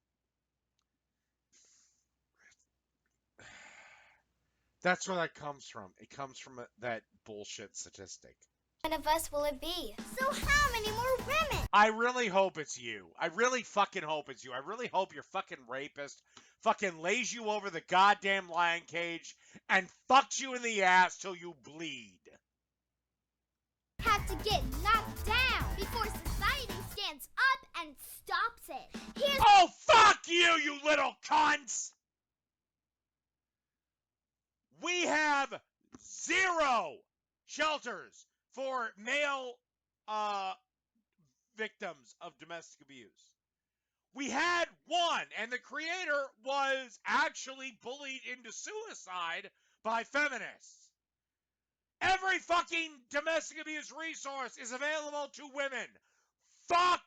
That's where that comes from. It comes from that bullshit statistic. One of us will it be? So how many more women? I really hope it's you. I really fucking hope it's you. I really hope your fucking rapist fucking lays you over the goddamn lion cage and fucks you in the ass till you bleed. Have to get knocked down before society stands up and stops it. Here's Oh, fuck you, you little cunts! We have 0 shelters for male victims of domestic abuse. We had 1, and the creator was actually bullied into suicide by feminists. Every fucking domestic abuse resource is available to women. Fuck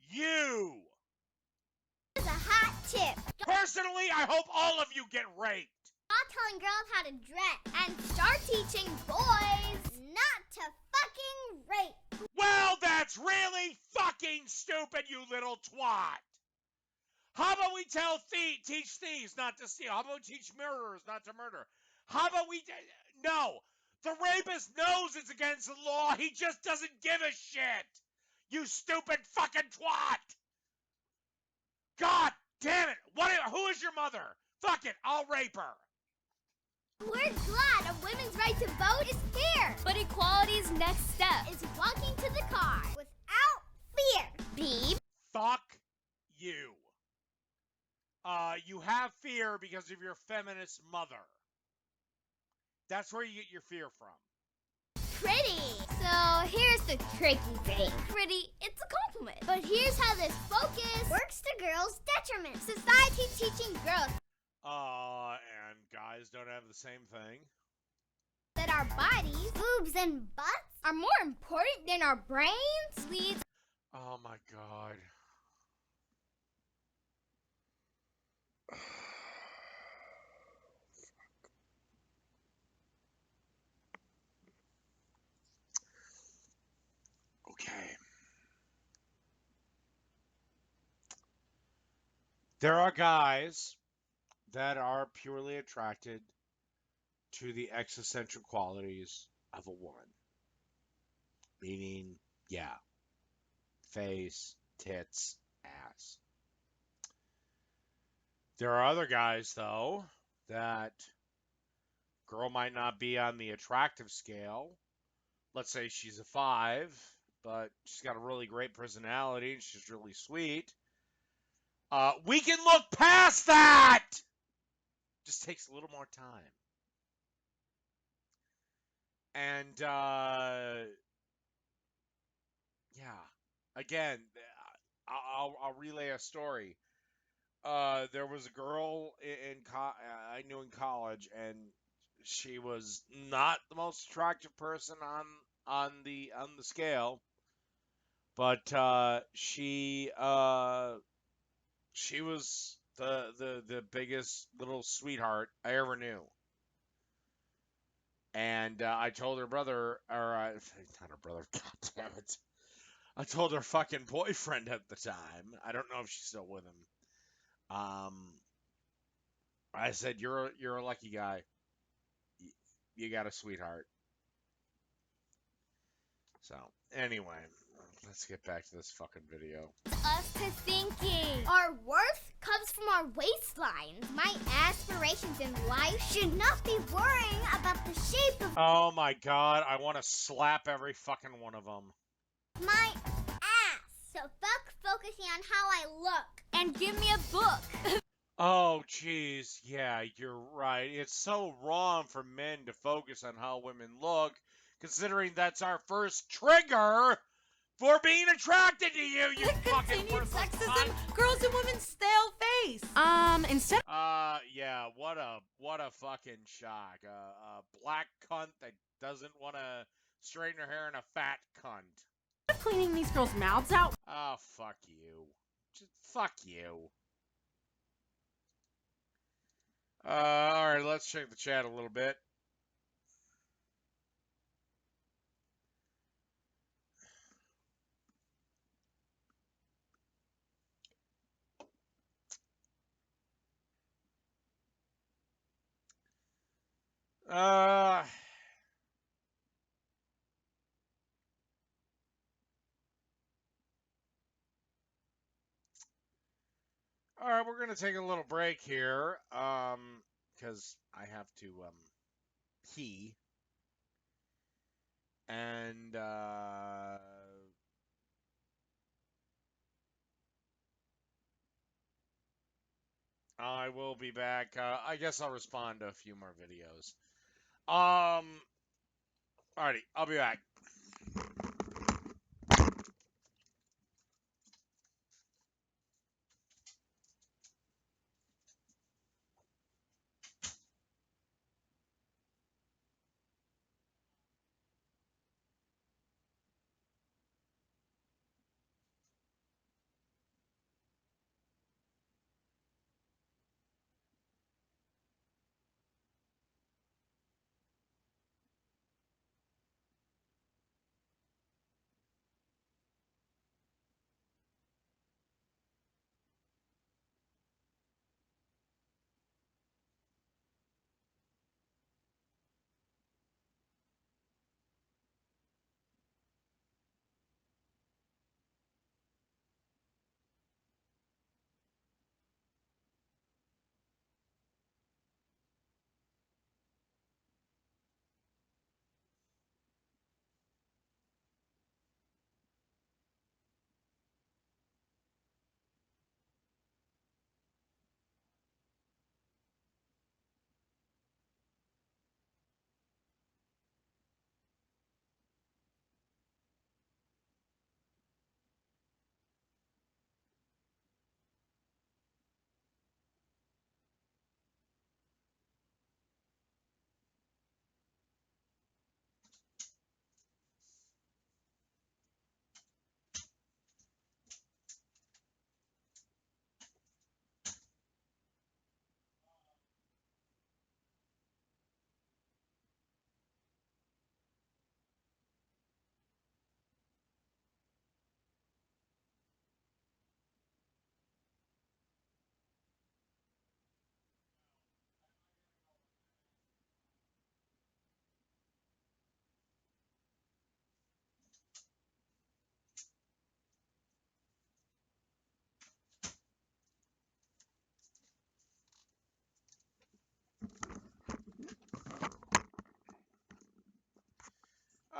you! a hot tip. Personally, I hope all of you get raped. Not telling girls how to dress and start teaching boys not to fucking rape. Well, that's really fucking stupid, you little twat. How about we teach thieves not to steal? How about we teach murderers not to murder? How about we... No. The rapist knows it's against the law. He just doesn't give a shit. You stupid fucking twat. God damn it. Who is your mother? Fuck it. I'll rape her. We're glad a women's right to vote is here. But equality's next step is walking to the car without fear. Beep. Fuck you. You have fear because of your feminist mother. That's where you get your fear from. Pretty. So here's the tricky thing. Pretty, it's a compliment. But here's how this focus works to girls' detriment. Society teaching girls And guys don't have the same thing. that our bodies, boobs, and butts are more important than our brains leads. Oh my god. Okay. There are guys that are purely attracted to the existential qualities of a woman. Meaning, yeah, face, tits, ass. There are other guys, though, that girl might not be on the attractive scale. Let's say she's a 5, but she's got a really great personality and she's really sweet. We can look past that! Just takes a little more time. And, yeah. Again, I'll relay a story. There was a girl I knew in college, and she was not the most attractive person on the scale, but she was the biggest little sweetheart I ever knew. And I told her brother, or not her brother, god damn it. I told her fucking boyfriend at the time. I don't know if she's still with him. I said, "You're a lucky guy. You got a sweetheart." So anyway, let's get back to this fucking video. Us to thinking. Our worth comes from our waistlines. My aspirations in life should not be worrying about the shape of Oh my god, I want to slap every fucking one of them. my ass. So fuck focusing on how I look and give me a book. Oh jeez, yeah, you're right. It's so wrong for men to focus on how women look, considering that's our first trigger for being attracted to you, you fucking Continued worthless sexism, cunt. girls and women's stale face. Instead. Yeah, what a fucking shock. A black cunt that doesn't want to straighten her hair and a fat cunt. Of cleaning these girls' mouths out. Oh, fuck you. Just fuck you. Alright, let's check the chat a little bit. Uh... All right, we're gonna take a little break here, because I have to pee, and I will be back. I guess I'll respond to a few more videos. Alrighty, I'll be back.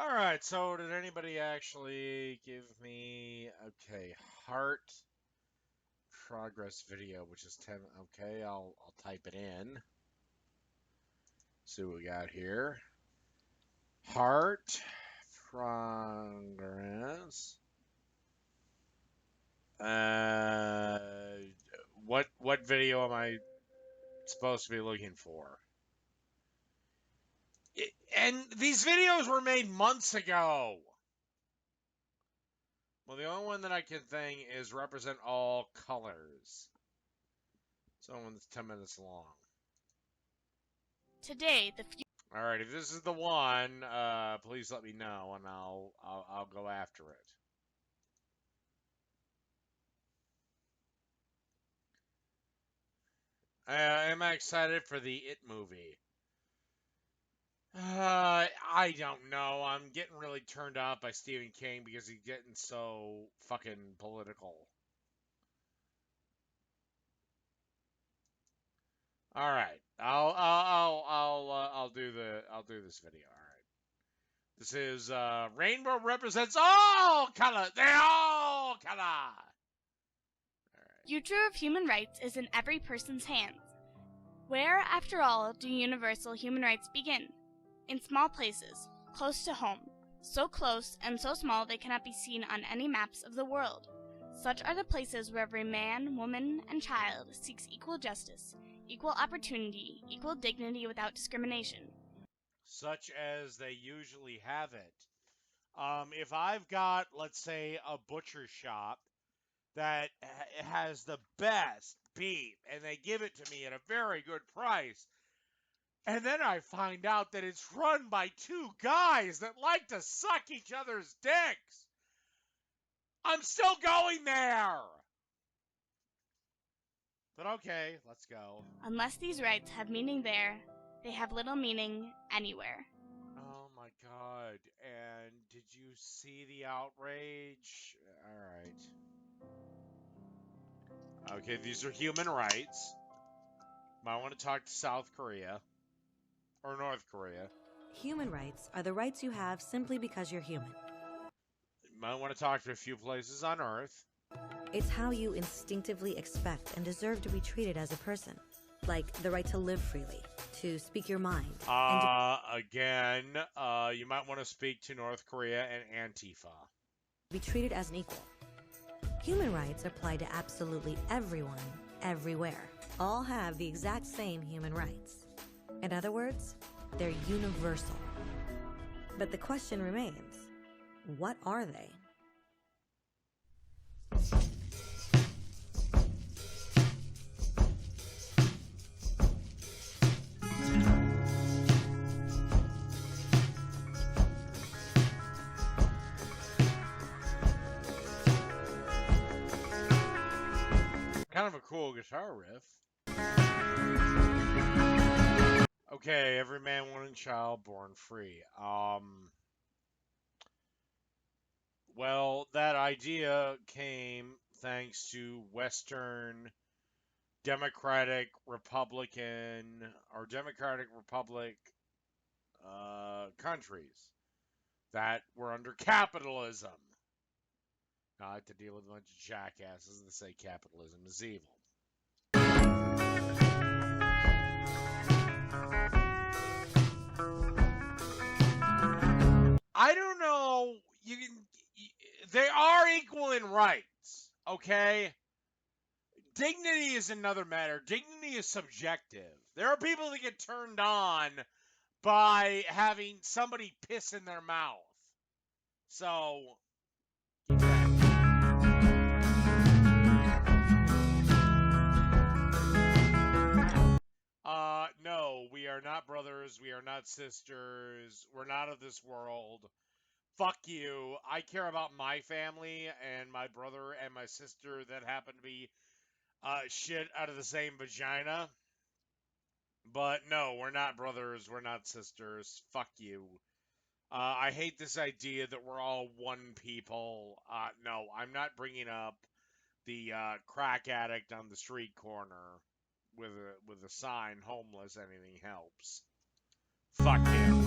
All right, so did anybody actually give me okay, heart progress video, which is 10. Okay, I'll type it in. See what we got here. Heart progress. What video am I supposed to be looking for? And these videos were made months ago. Well, the only one that I can think is represent all colors. So one that's 10 minutes long. Today, the All right, if this is the one, please let me know, and I'll go after it. Am I excited for the It movie? I don't know. I'm getting really turned off by Stephen King because he's getting so fucking political. All right, I'll do this video. All right, this is Rainbow represents all color. They all color. future of human rights is in every person's hands. Where, after all, do universal human rights begin? In small places, close to home, so close and so small they cannot be seen on any maps of the world. Such are the places where every man, woman, and child seeks equal justice, equal opportunity, equal dignity without discrimination. Such as they usually have it. If I've got, let's say, a butcher shop that has the best beef, and they give it to me at a very good price, and then I find out that it's run by two guys that like to suck each other's dicks, I'm still going there! But okay, let's go. Unless these rights have meaning there, they have little meaning anywhere. Oh my god, and did you see the outrage? Alright. Okay, these are human rights. Might want to talk to South Korea. Or North Korea. Human rights are the rights you have simply because you're human. Might want to talk to a few places on Earth. It's how you instinctively expect and deserve to be treated as a person. Like the right to live freely, to speak your mind. Again, you might want to speak to North Korea and Antifa. Be treated as an equal. Human rights apply to absolutely everyone, everywhere. All have the exact same human rights. In other words, they're universal. But the question remains, what are they? Kind of a cool guitar riff. Okay, every man, woman, and child born free. Well, that idea came thanks to Western Democratic Republican or Democratic Republic countries that were under capitalism. Now, I have to deal with a bunch of jackasses that say capitalism is evil. I don't know. They are equal in rights, okay? Dignity is another matter. Dignity is subjective. There are people that get turned on by having somebody piss in their mouth. So, no, we are not brothers. We are not sisters. We're not of this world. Fuck you. I care about my family and my brother and my sister that happen to be shit out of the same vagina. But no, we're not brothers. We're not sisters. Fuck you. I hate this idea that we're all one people. No, I'm not bringing up the crack addict on the street corner with a sign, homeless, anything helps. Fuck him.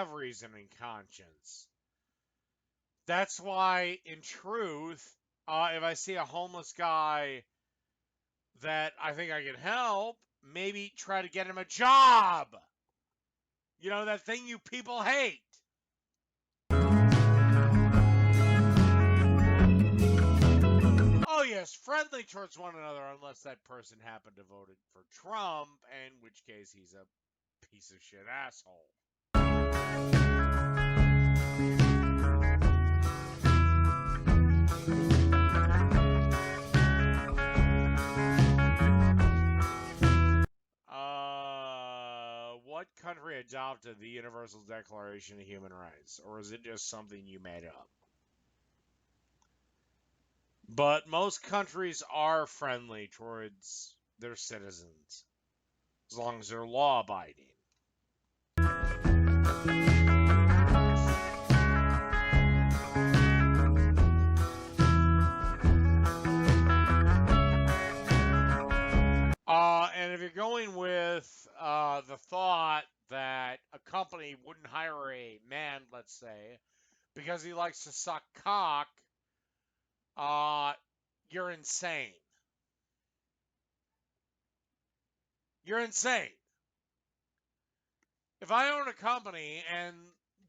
have reason and conscience. That's why, in truth, if I see a homeless guy that I think I can help, maybe try to get him a job. You know, that thing you people hate. Oh yes, friendly towards one another unless that person happened to vote for Trump, in which case he's a piece of shit asshole. What country adopted the Universal Declaration of Human Rights? Or is it just something you made up? But most countries are friendly towards their citizens, as long as they're law-abiding. And if you're going with the thought that a company wouldn't hire a man, let's say, because he likes to suck cock, you're insane. You're insane. If I own a company and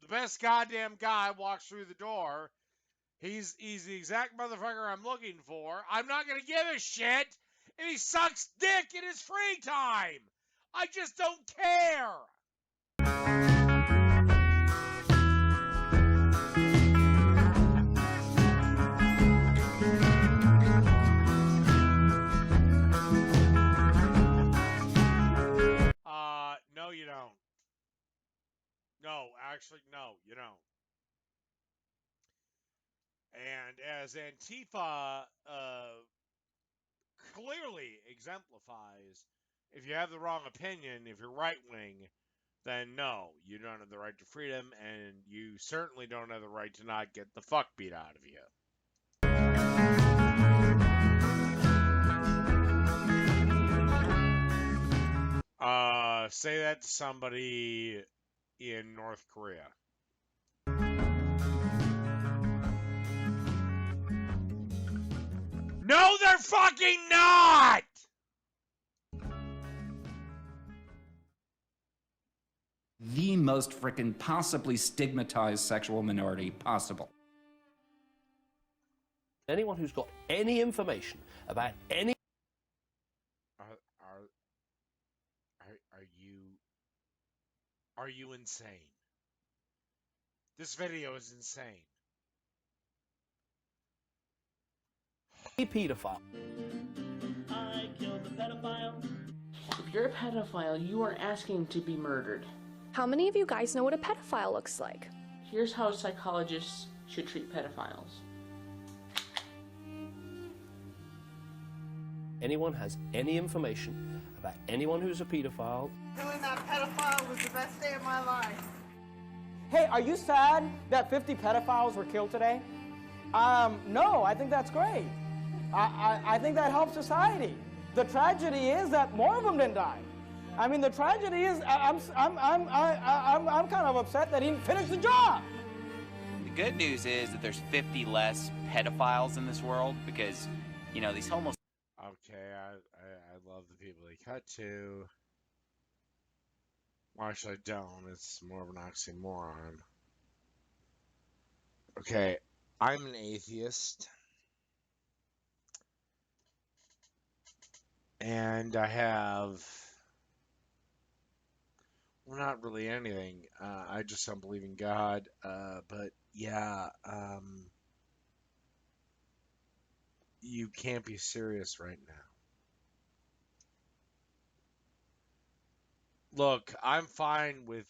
the best goddamn guy walks through the door, he's the exact motherfucker I'm looking for, I'm not going to give a shit if he sucks dick in his free time. I just don't care. No, you don't. No, actually, no, you don't. And as Antifa clearly exemplifies, if you have the wrong opinion, if you're right-wing, then no, you don't have the right to freedom, and you certainly don't have the right to not get the fuck beat out of you. Say that to somebody in North Korea. No, they're fucking not! The most frickin' possibly stigmatized sexual minority possible. Anyone who's got any information about any... Are you insane? This video is insane. pedophile. I killed the pedophile. If you're a pedophile, you are asking to be murdered. How many of you guys know what a pedophile looks like? Here's how psychologists should treat pedophiles. Anyone has any information about anyone who's a pedophile. Killing that pedophile was the best day of my life. Hey, are you sad that 50 pedophiles were killed today? No, I think that's great. I think that helps society. The tragedy is that more of them didn't die. I mean, the tragedy is I'm kind of upset that he didn't finish the job. The good news is that there's 50 less pedophiles in this world because, you know, these homos. Okay, I love the people they cut to. Well, actually, I don't. It's more of an oxymoron. Okay, I'm an atheist. And I have... well, not really anything. I just don't believe in God. But, yeah, you can't be serious right now. Look, I'm fine with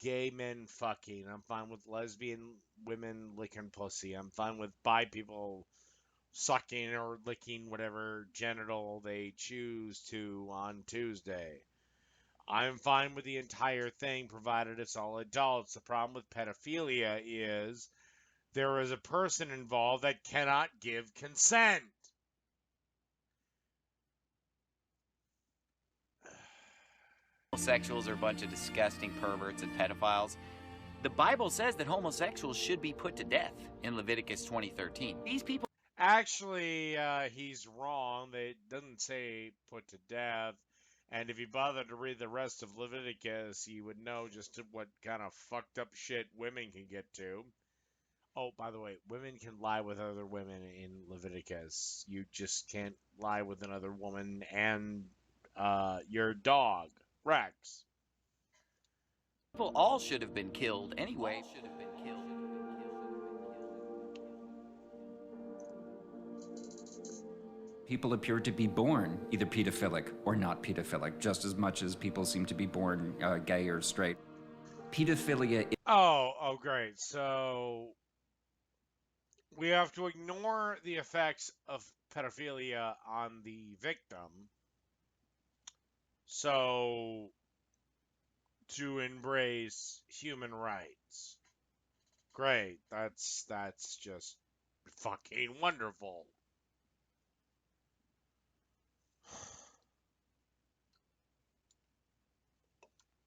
gay men fucking. I'm fine with lesbian women licking pussy. I'm fine with bi people sucking or licking whatever genital they choose to on Tuesday. I'm fine with the entire thing, provided it's all adults. The problem with pedophilia is there is a person involved that cannot give consent. Homosexuals are a bunch of disgusting perverts and pedophiles. The Bible says that homosexuals should be put to death in Leviticus 20:13. These people. Actually, he's wrong. It doesn't say put to death. And if you bother to read the rest of Leviticus, you would know just what kind of fucked up shit women can get to. Oh, by the way, women can lie with other women in Leviticus. You just can't lie with another woman and your dog, Rex. People all should have been killed anyway. People appear to be born either pedophilic or not pedophilic, just as much as people seem to be born gay or straight. Pedophilia. Oh, great. So we have to ignore the effects of pedophilia on the victim. So to embrace human rights. Great. That's just fucking wonderful.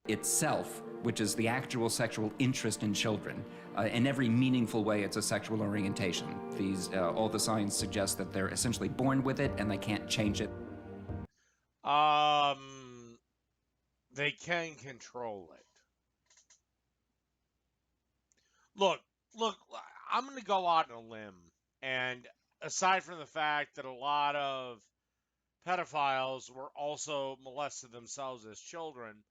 Itself, which is the actual sexual interest in children. In every meaningful way, it's a sexual orientation. All the science suggests that they're essentially born with it and they can't change it. They can control it. Look, I'm going to go out on a limb. And aside from the fact that a lot of pedophiles were also molested themselves as children,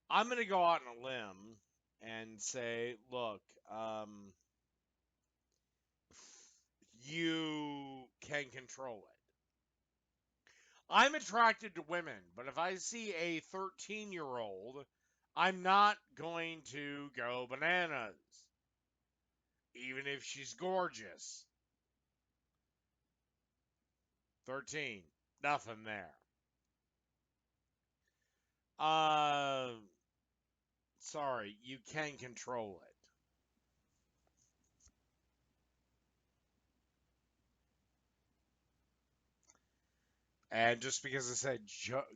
I'm going to go out on a limb and say, look, you can control it. I'm attracted to women, but if I see a 13-year-old, I'm not going to go bananas, even if she's gorgeous. 13, nothing there. Sorry, you can control it. And just because I said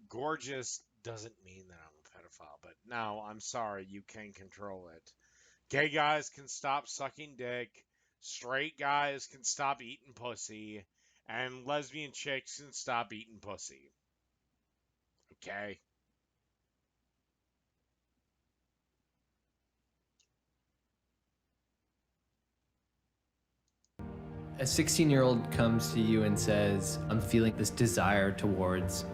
gorgeous doesn't mean that I'm a pedophile. But no, I'm sorry, you can control it. Gay guys can stop sucking dick. Straight guys can stop eating pussy. And lesbian chicks can stop eating pussy. Okay? A 16-year-old comes to you and says, I'm feeling this desire towards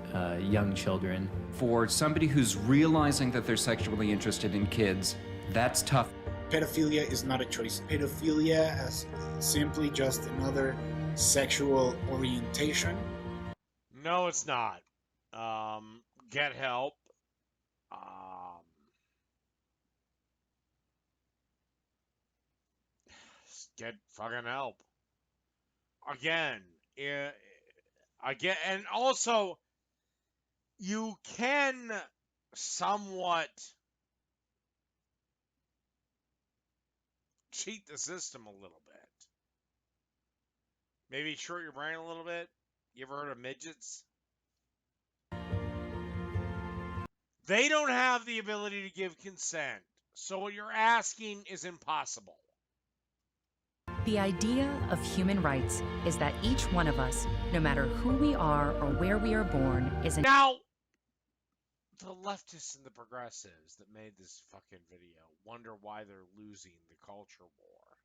young children. For somebody who's realizing that they're sexually interested in kids, that's tough. Pedophilia is not a choice. Pedophilia is simply just another sexual orientation. No, it's not. Get help. Get fucking help. Again, and also, you can somewhat cheat the system a little bit. Maybe short your brain a little bit. You ever heard of midgets? They don't have the ability to give consent. So what you're asking is impossible. The idea of human rights is that each one of us, no matter who we are or where we are born, is Now, the leftists and the progressives that made this fucking video wonder why they're losing the culture war.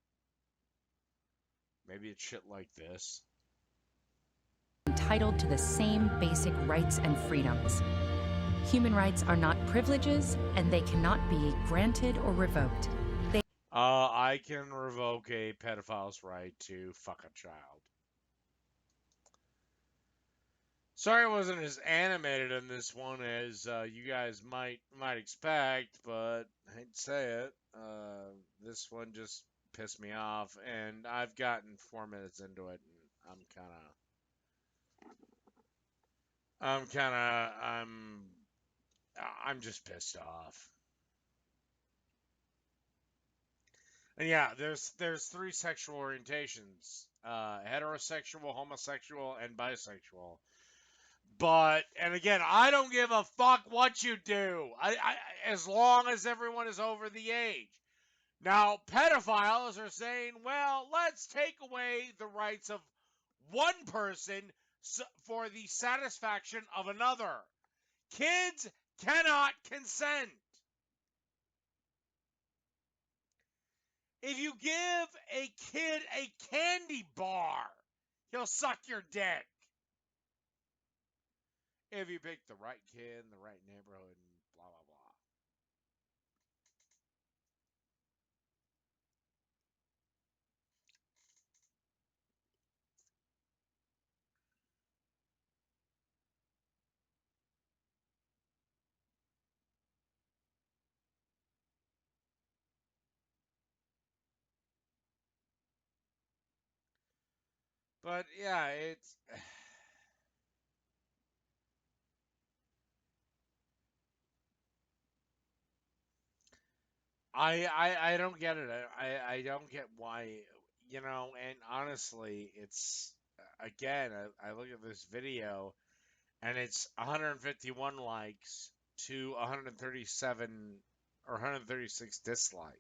Maybe it's shit like this. entitled to the same basic rights and freedoms. Human rights are not privileges, and they cannot be granted or revoked. I can revoke a pedophile's right to fuck a child. Sorry I wasn't as animated in this one as you guys might expect, but I hate to say it. This one just pissed me off, and I've gotten 4 minutes into it, and I'm just pissed off. And yeah, there's 3 sexual orientations: heterosexual, homosexual, and bisexual. But, and again, I don't give a fuck what you do. I as long as everyone is over the age. Now, pedophiles are saying, well, let's take away the rights of one person for the satisfaction of another. Kids cannot consent. If you give a kid a candy bar, he'll suck your dick. If you pick the right kid in the right neighborhood and blah, blah, blah. But yeah, it's I don't get it. I don't get why, and honestly, it's again, I look at this video and it's 151 likes to 137 or 136 dislikes.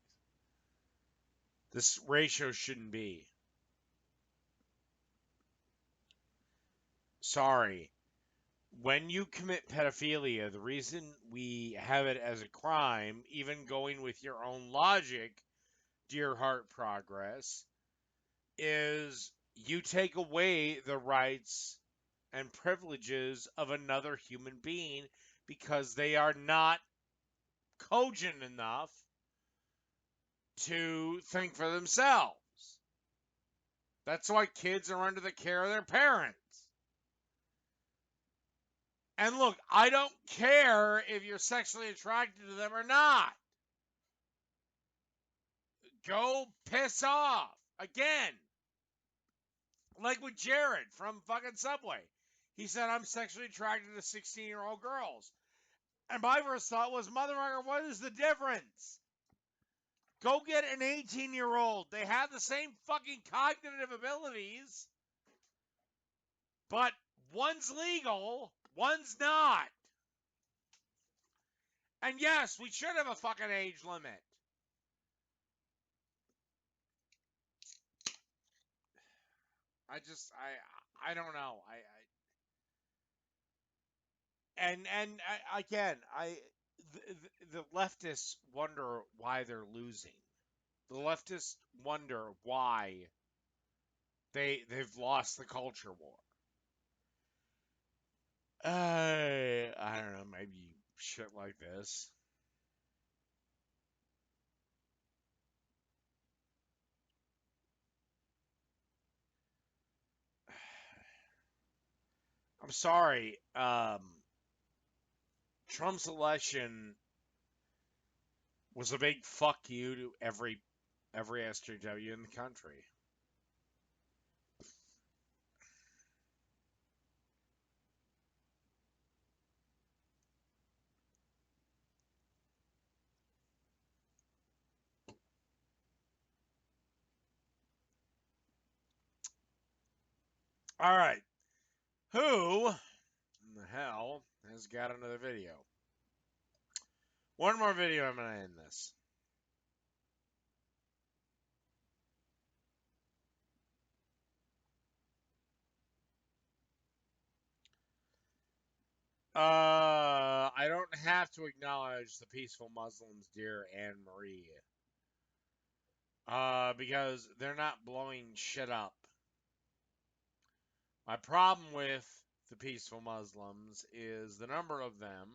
This ratio shouldn't be. Sorry. When you commit pedophilia, the reason we have it as a crime, even going with your own logic, Dear Heart Progress, is you take away the rights and privileges of another human being because they are not cogent enough to think for themselves. That's why kids are under the care of their parents. And look, I don't care if you're sexually attracted to them or not. Go piss off. Again, like with Jared from fucking Subway. He said, I'm sexually attracted to 16-year-old girls. And my first thought was, motherfucker, what is the difference? Go get an 18-year-old. They have the same fucking cognitive abilities, but one's legal, one's not. And yes, we should have a fucking age limit. I don't know. Again, the leftists wonder why they're losing. The leftists wonder why they've lost the culture war. I don't know, maybe shit like this. I'm sorry. Trump's election was a big fuck you to every SJW in the country. All right. Who in the hell has got another video? One more video, I'm going to end this. I don't have to acknowledge the peaceful Muslims, dear Anne Marie. Because they're not blowing shit up. My problem with the peaceful Muslims is the number of them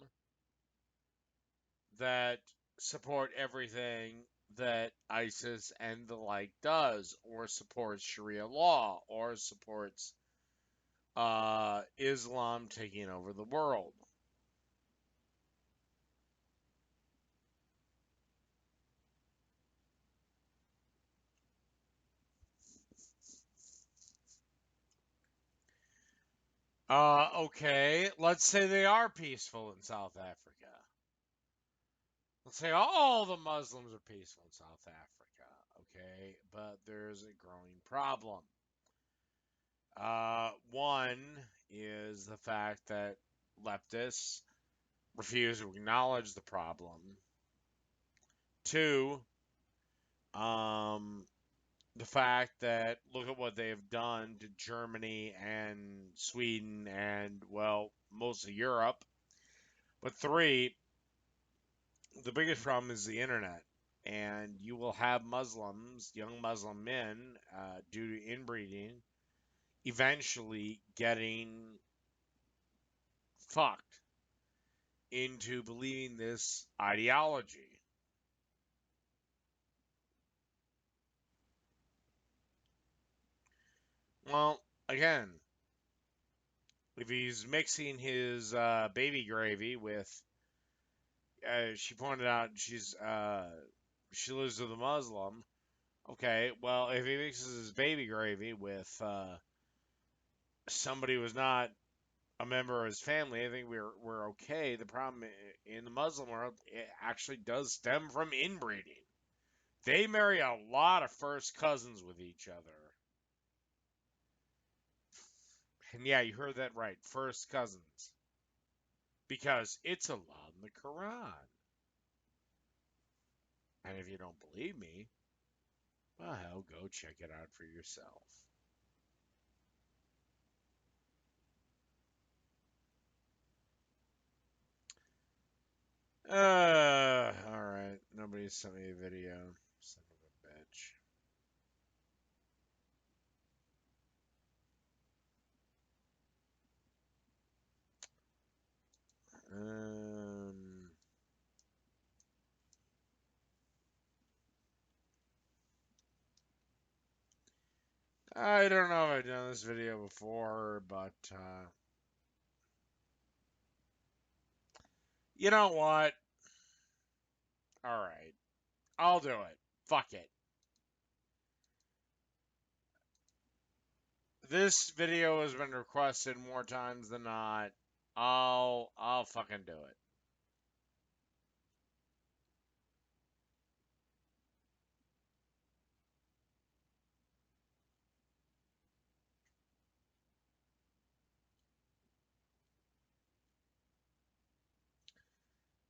that support everything that ISIS and the like does, or supports Sharia law, or supports Islam taking over the world. Okay, let's say they are peaceful in South Africa. Let's say all the Muslims are peaceful in South Africa, okay? But there's a growing problem. One is the fact that leftists refuse to acknowledge the problem. Two, The fact that look at what they have done to Germany and Sweden and, well, most of Europe. But 3, the biggest problem is the internet. And you will have Muslims, young Muslim men, due to inbreeding, eventually getting fucked into believing this ideology. Well, again, if he's mixing his baby gravy with, she pointed out she lives with a Muslim. Okay, well, if he mixes his baby gravy with somebody who was not a member of his family, I think we're okay. The problem in the Muslim world, it actually does stem from inbreeding. They marry a lot of first cousins with each other. And yeah, you heard that right. First cousins. Because it's allowed in the Quran. And if you don't believe me, well, hell, go check it out for yourself. Alright. Nobody sent me a video. Son of a bitch. I don't know if I've done this video before, but you know what? Alright. I'll do it. Fuck it. This video has been requested more times than not. I'll fucking do it.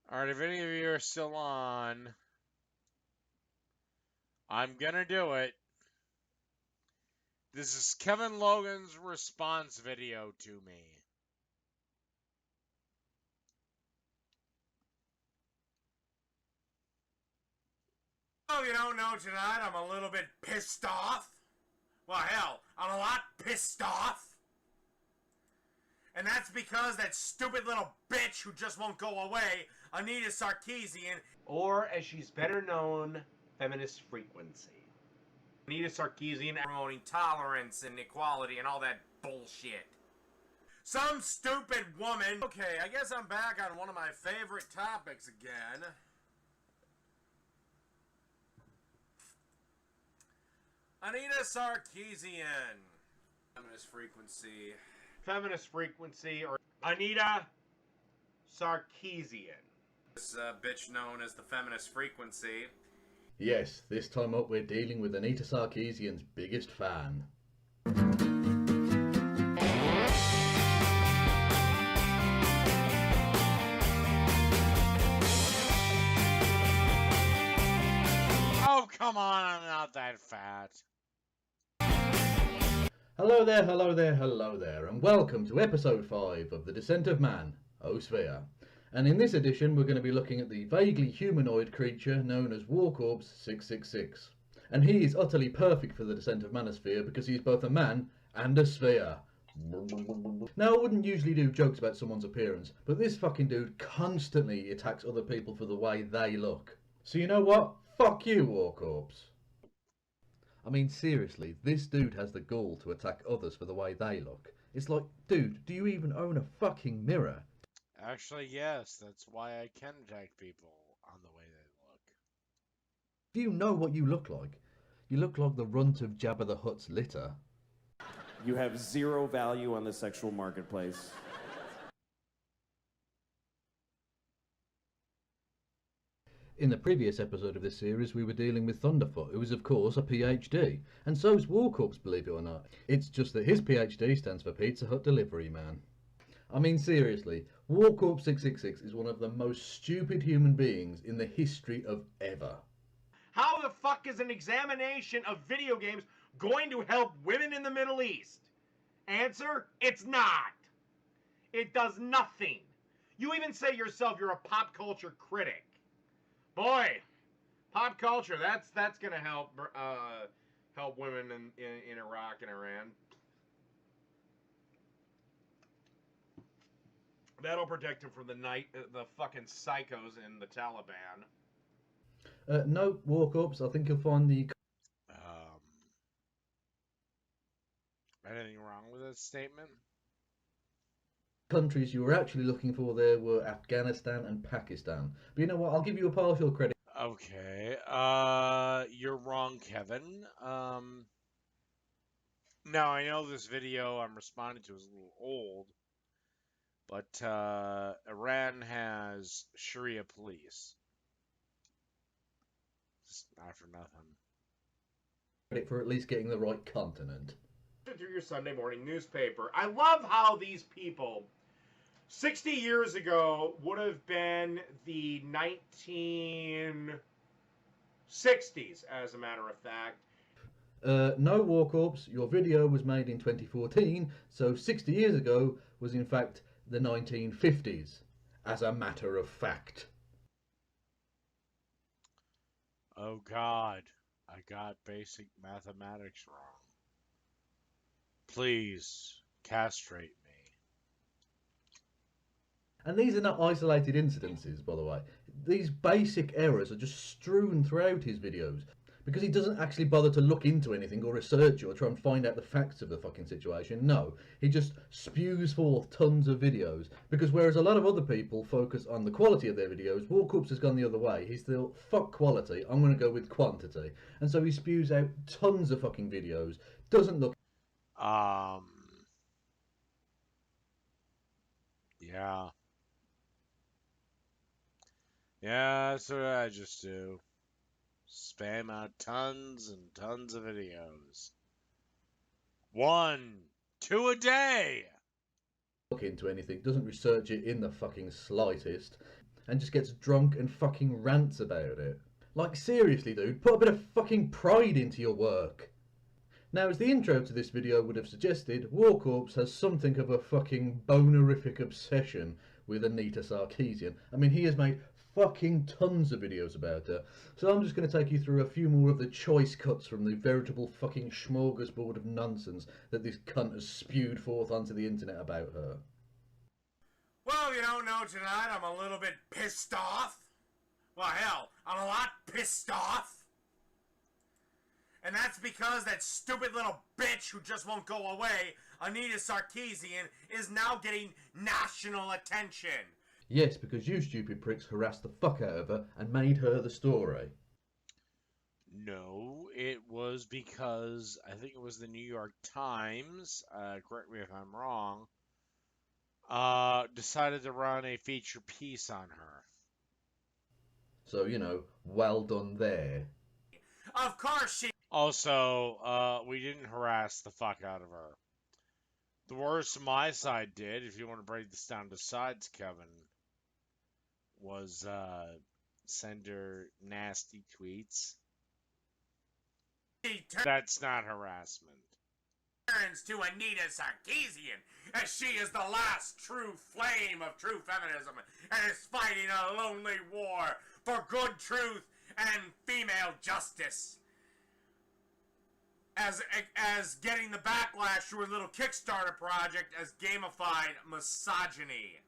Alright, if any of you are still on, I'm gonna do it. This is Kevin Logan's response video to me. Oh, you don't know tonight, I'm a little bit pissed off. Well, hell, I'm a lot pissed off. And that's because that stupid little bitch who just won't go away, Anita Sarkeesian, or as she's better known, Feminist Frequency. Anita Sarkeesian promoting tolerance and equality and all that bullshit. Some stupid woman. Okay, I guess I'm back on one of my favorite topics again. Anita Sarkeesian. Feminist Frequency. Feminist Frequency, or Anita Sarkeesian. This bitch known as the Feminist Frequency. Yes, this time up we're dealing with Anita Sarkeesian's biggest fan. Oh, come on, I'm not that fat. Hello there, hello there, hello there, and welcome to episode 5 of The Descent of Man, Osphere. And in this edition we're going to be looking at the vaguely humanoid creature known as Warcorpse 666. And he is utterly perfect for the Descent of Manosphere because he's both a man and a sphere. Now, I wouldn't usually do jokes about someone's appearance, but this fucking dude constantly attacks other people for the way they look. So you know what? Fuck you, Warcorpse. I mean, seriously, this dude has the gall to attack others for the way they look. It's like, dude, do you even own a fucking mirror? Actually, yes, that's why I can attack people on the way they look. Do you know what you look like? You look like the runt of Jabba the Hutt's litter. You have zero value on the sexual marketplace. In the previous episode of this series we were dealing with Thunderfoot, who is of course a PhD, and so's Warcorpse, believe it or not. It's just that his PhD stands for Pizza Hut Delivery Man. I mean, seriously, Warcorpse 666 is one of the most stupid human beings in the history of ever. How the fuck is an examination of video games going to help women in the Middle East? Answer, it's not. It does nothing. You even say yourself you're a pop culture critic. Boy, pop culture, that's gonna help help women in Iraq and Iran. That'll protect them from the fucking psychos in the Taliban. No, walk-ups. I think you'll find the Anything wrong with that statement? countries you were actually looking for there were Afghanistan and Pakistan. But you know what? I'll give you a partial credit. Okay. You're wrong, Kevin. Now, I know this video I'm responding to is a little old, but Iran has Sharia police. Just not for nothing. Credit for at least getting the right continent. Through your Sunday morning newspaper. I love how these people 60 years ago would have been the 1960s, as a matter of fact. No walk-ups. Your video was made in 2014, so 60 years ago was in fact the 1950s, as a matter of fact. Oh God, I got basic mathematics wrong. Please castrate me. And these are not isolated incidences, by the way. These basic errors are just strewn throughout his videos, because he doesn't actually bother to look into anything or research it or try and find out the facts of the fucking situation. No, he just spews forth tons of videos, because whereas a lot of other people focus on the quality of their videos, Walkups has gone the other way. He's still, fuck quality, I'm going to go with quantity. And so he spews out tons of fucking videos, doesn't look... Yeah. Yeah, that's what I just do. Spam out tons and tons of videos. 1, 2 a day! Look into anything, doesn't research it in the fucking slightest, and just gets drunk and fucking rants about it. Like, seriously, dude, put a bit of fucking pride into your work. Now, as the intro to this video would have suggested, Walkups has something of a fucking bonerific obsession with Anita Sarkeesian. I mean, he has made fucking tons of videos about her. So I'm just going to take you through a few more of the choice cuts from the veritable fucking smorgasbord of nonsense that this cunt has spewed forth onto the internet about her. Well, you don't know tonight, I'm a little bit pissed off. Well, hell, I'm a lot pissed off. And that's because that stupid little bitch who just won't go away, Anita Sarkeesian, is now getting national attention. Yes, because you stupid pricks harassed the fuck out of her and made her the story. No, it was because I think it was the New York Times, correct me if I'm wrong, decided to run a feature piece on her. So, you know, well done there. Of course she... Also, we didn't harass the fuck out of her. The worst my side did, if you want to break this down to sides, Kevin, was send her nasty tweets. That's not harassment. Turns to Anita Sarkeesian, as she is the last true flame of true feminism and is fighting a lonely war for good truth and female justice. As getting the backlash through a little Kickstarter project as gamified misogyny.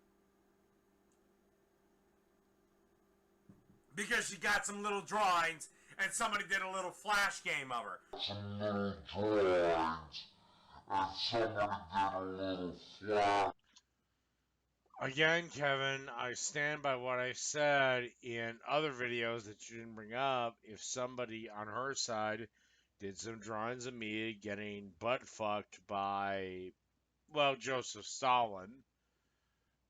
Because she got some little drawings and somebody did a little flash game of her. Some little drawings and somebody did a little flash. Again, Kevin, I stand by what I said in other videos that you didn't bring up. If somebody on her side did some drawings of me getting butt-fucked by, well, Joseph Stalin,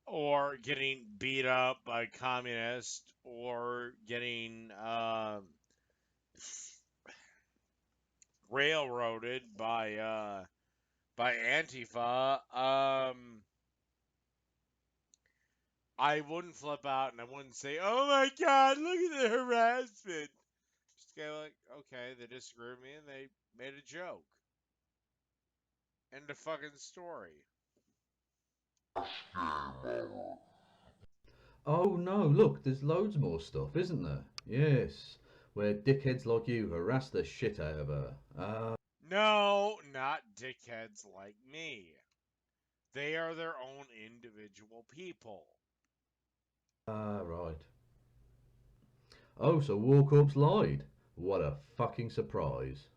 or getting beat up by communists, or getting railroaded by Antifa, I wouldn't flip out and I wouldn't say, "Oh my God, look at the harassment." Just okay, they disagree with me and they made a joke. End of fucking story. Oh no, look, there's loads more stuff, isn't there? Yes, where dickheads like you harass the shit out of her. No, not dickheads like me. They are their own individual people. Right. Oh, so War Corps lied. What a fucking surprise.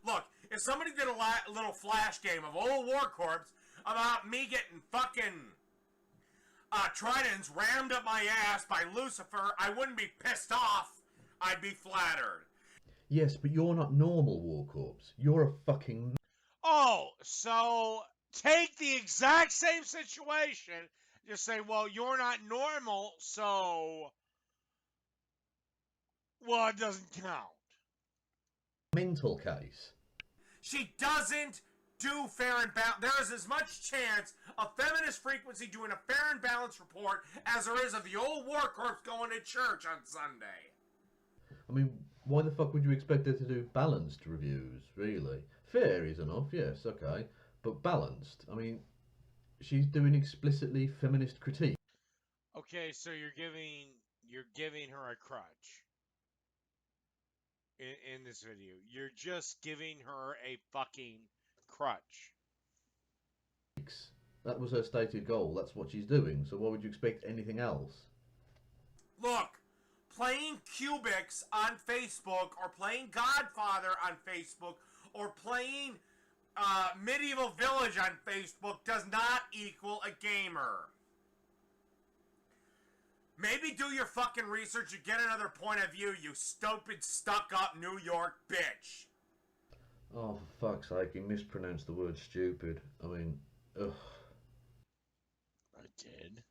Look, if somebody did a little flash game of old War Corps about me getting fucking tridents rammed up my ass by Lucifer, I wouldn't be pissed off. I'd be flattered. Yes, but you're not normal, War Corps. You're a fucking... Oh, so take the exact same situation, just say, well, you're not normal, so... well, it doesn't count. mental case. She doesn't do fair and balanced. There is as much chance of feminist frequency doing a fair and balanced report as there is of the old War Corps going to church on Sunday. I mean, why the fuck would you expect her to do balanced reviews, really? Fair is enough, yes, okay. But balanced, I mean, she's doing explicitly feminist critique. Okay, so you're giving her a crutch. In this video. You're just giving her a fucking crutch. That was her stated goal. That's what she's doing. So why would you expect anything else? Look, playing Cubics on Facebook, or playing Godfather on Facebook, or playing Medieval Village on Facebook does not equal a gamer. Maybe do your fucking research and get another point of view, you stupid, stuck-up New York bitch. Oh, for fuck's sake, he mispronounced the word stupid. I mean, ugh. I did.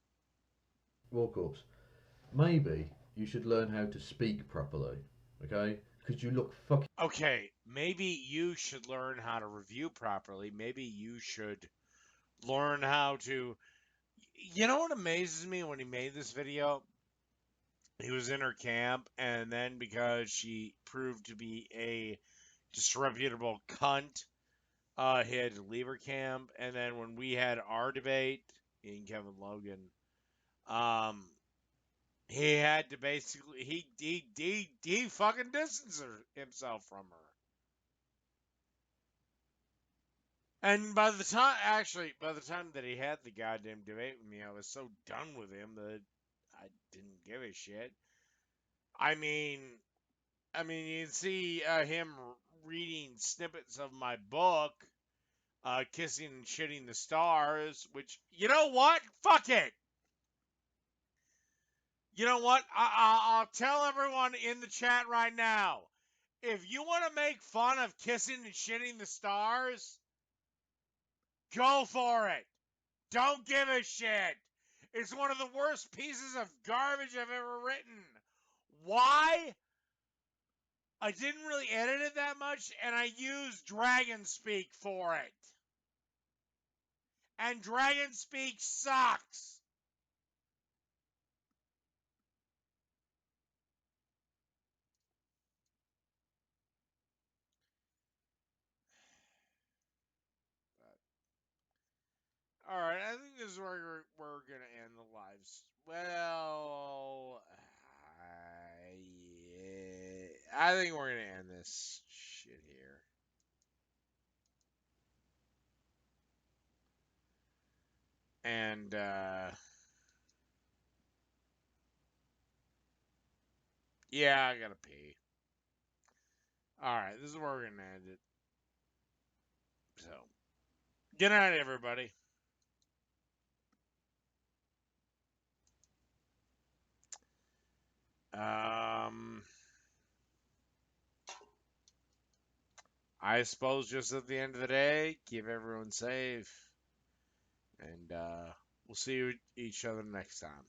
War Corps, maybe you should learn how to speak properly, okay? Because you look fucking... Okay, maybe you should learn how to review properly. Maybe you should learn how to... You know what amazes me when he made this video? He was in her camp, and then because she proved to be a disreputable cunt, he had to leave her camp. And then when we had our debate, in Kevin Logan, he had to basically he fucking distanced himself from her. And by the time that he had the goddamn debate with me, I was so done with him that I didn't give a shit. I mean, you can see him reading snippets of my book, Kissing and Shitting the Stars, which, you know what? Fuck it! You know what? I'll tell everyone in the chat right now. If you want to make fun of Kissing and Shitting the Stars, go for it. Don't give a shit. It's one of the worst pieces of garbage I've ever written. Why? I didn't really edit it that much, and I used DragonSpeak for it. And DragonSpeak sucks. Alright, I think this is where we're going to end the lives. Well, I think we're going to end this shit here. And, yeah, I gotta pee. Alright, this is where we're going to end it. So, good night, everybody. I suppose just at the end of the day, keep everyone safe. And we'll see each other next time.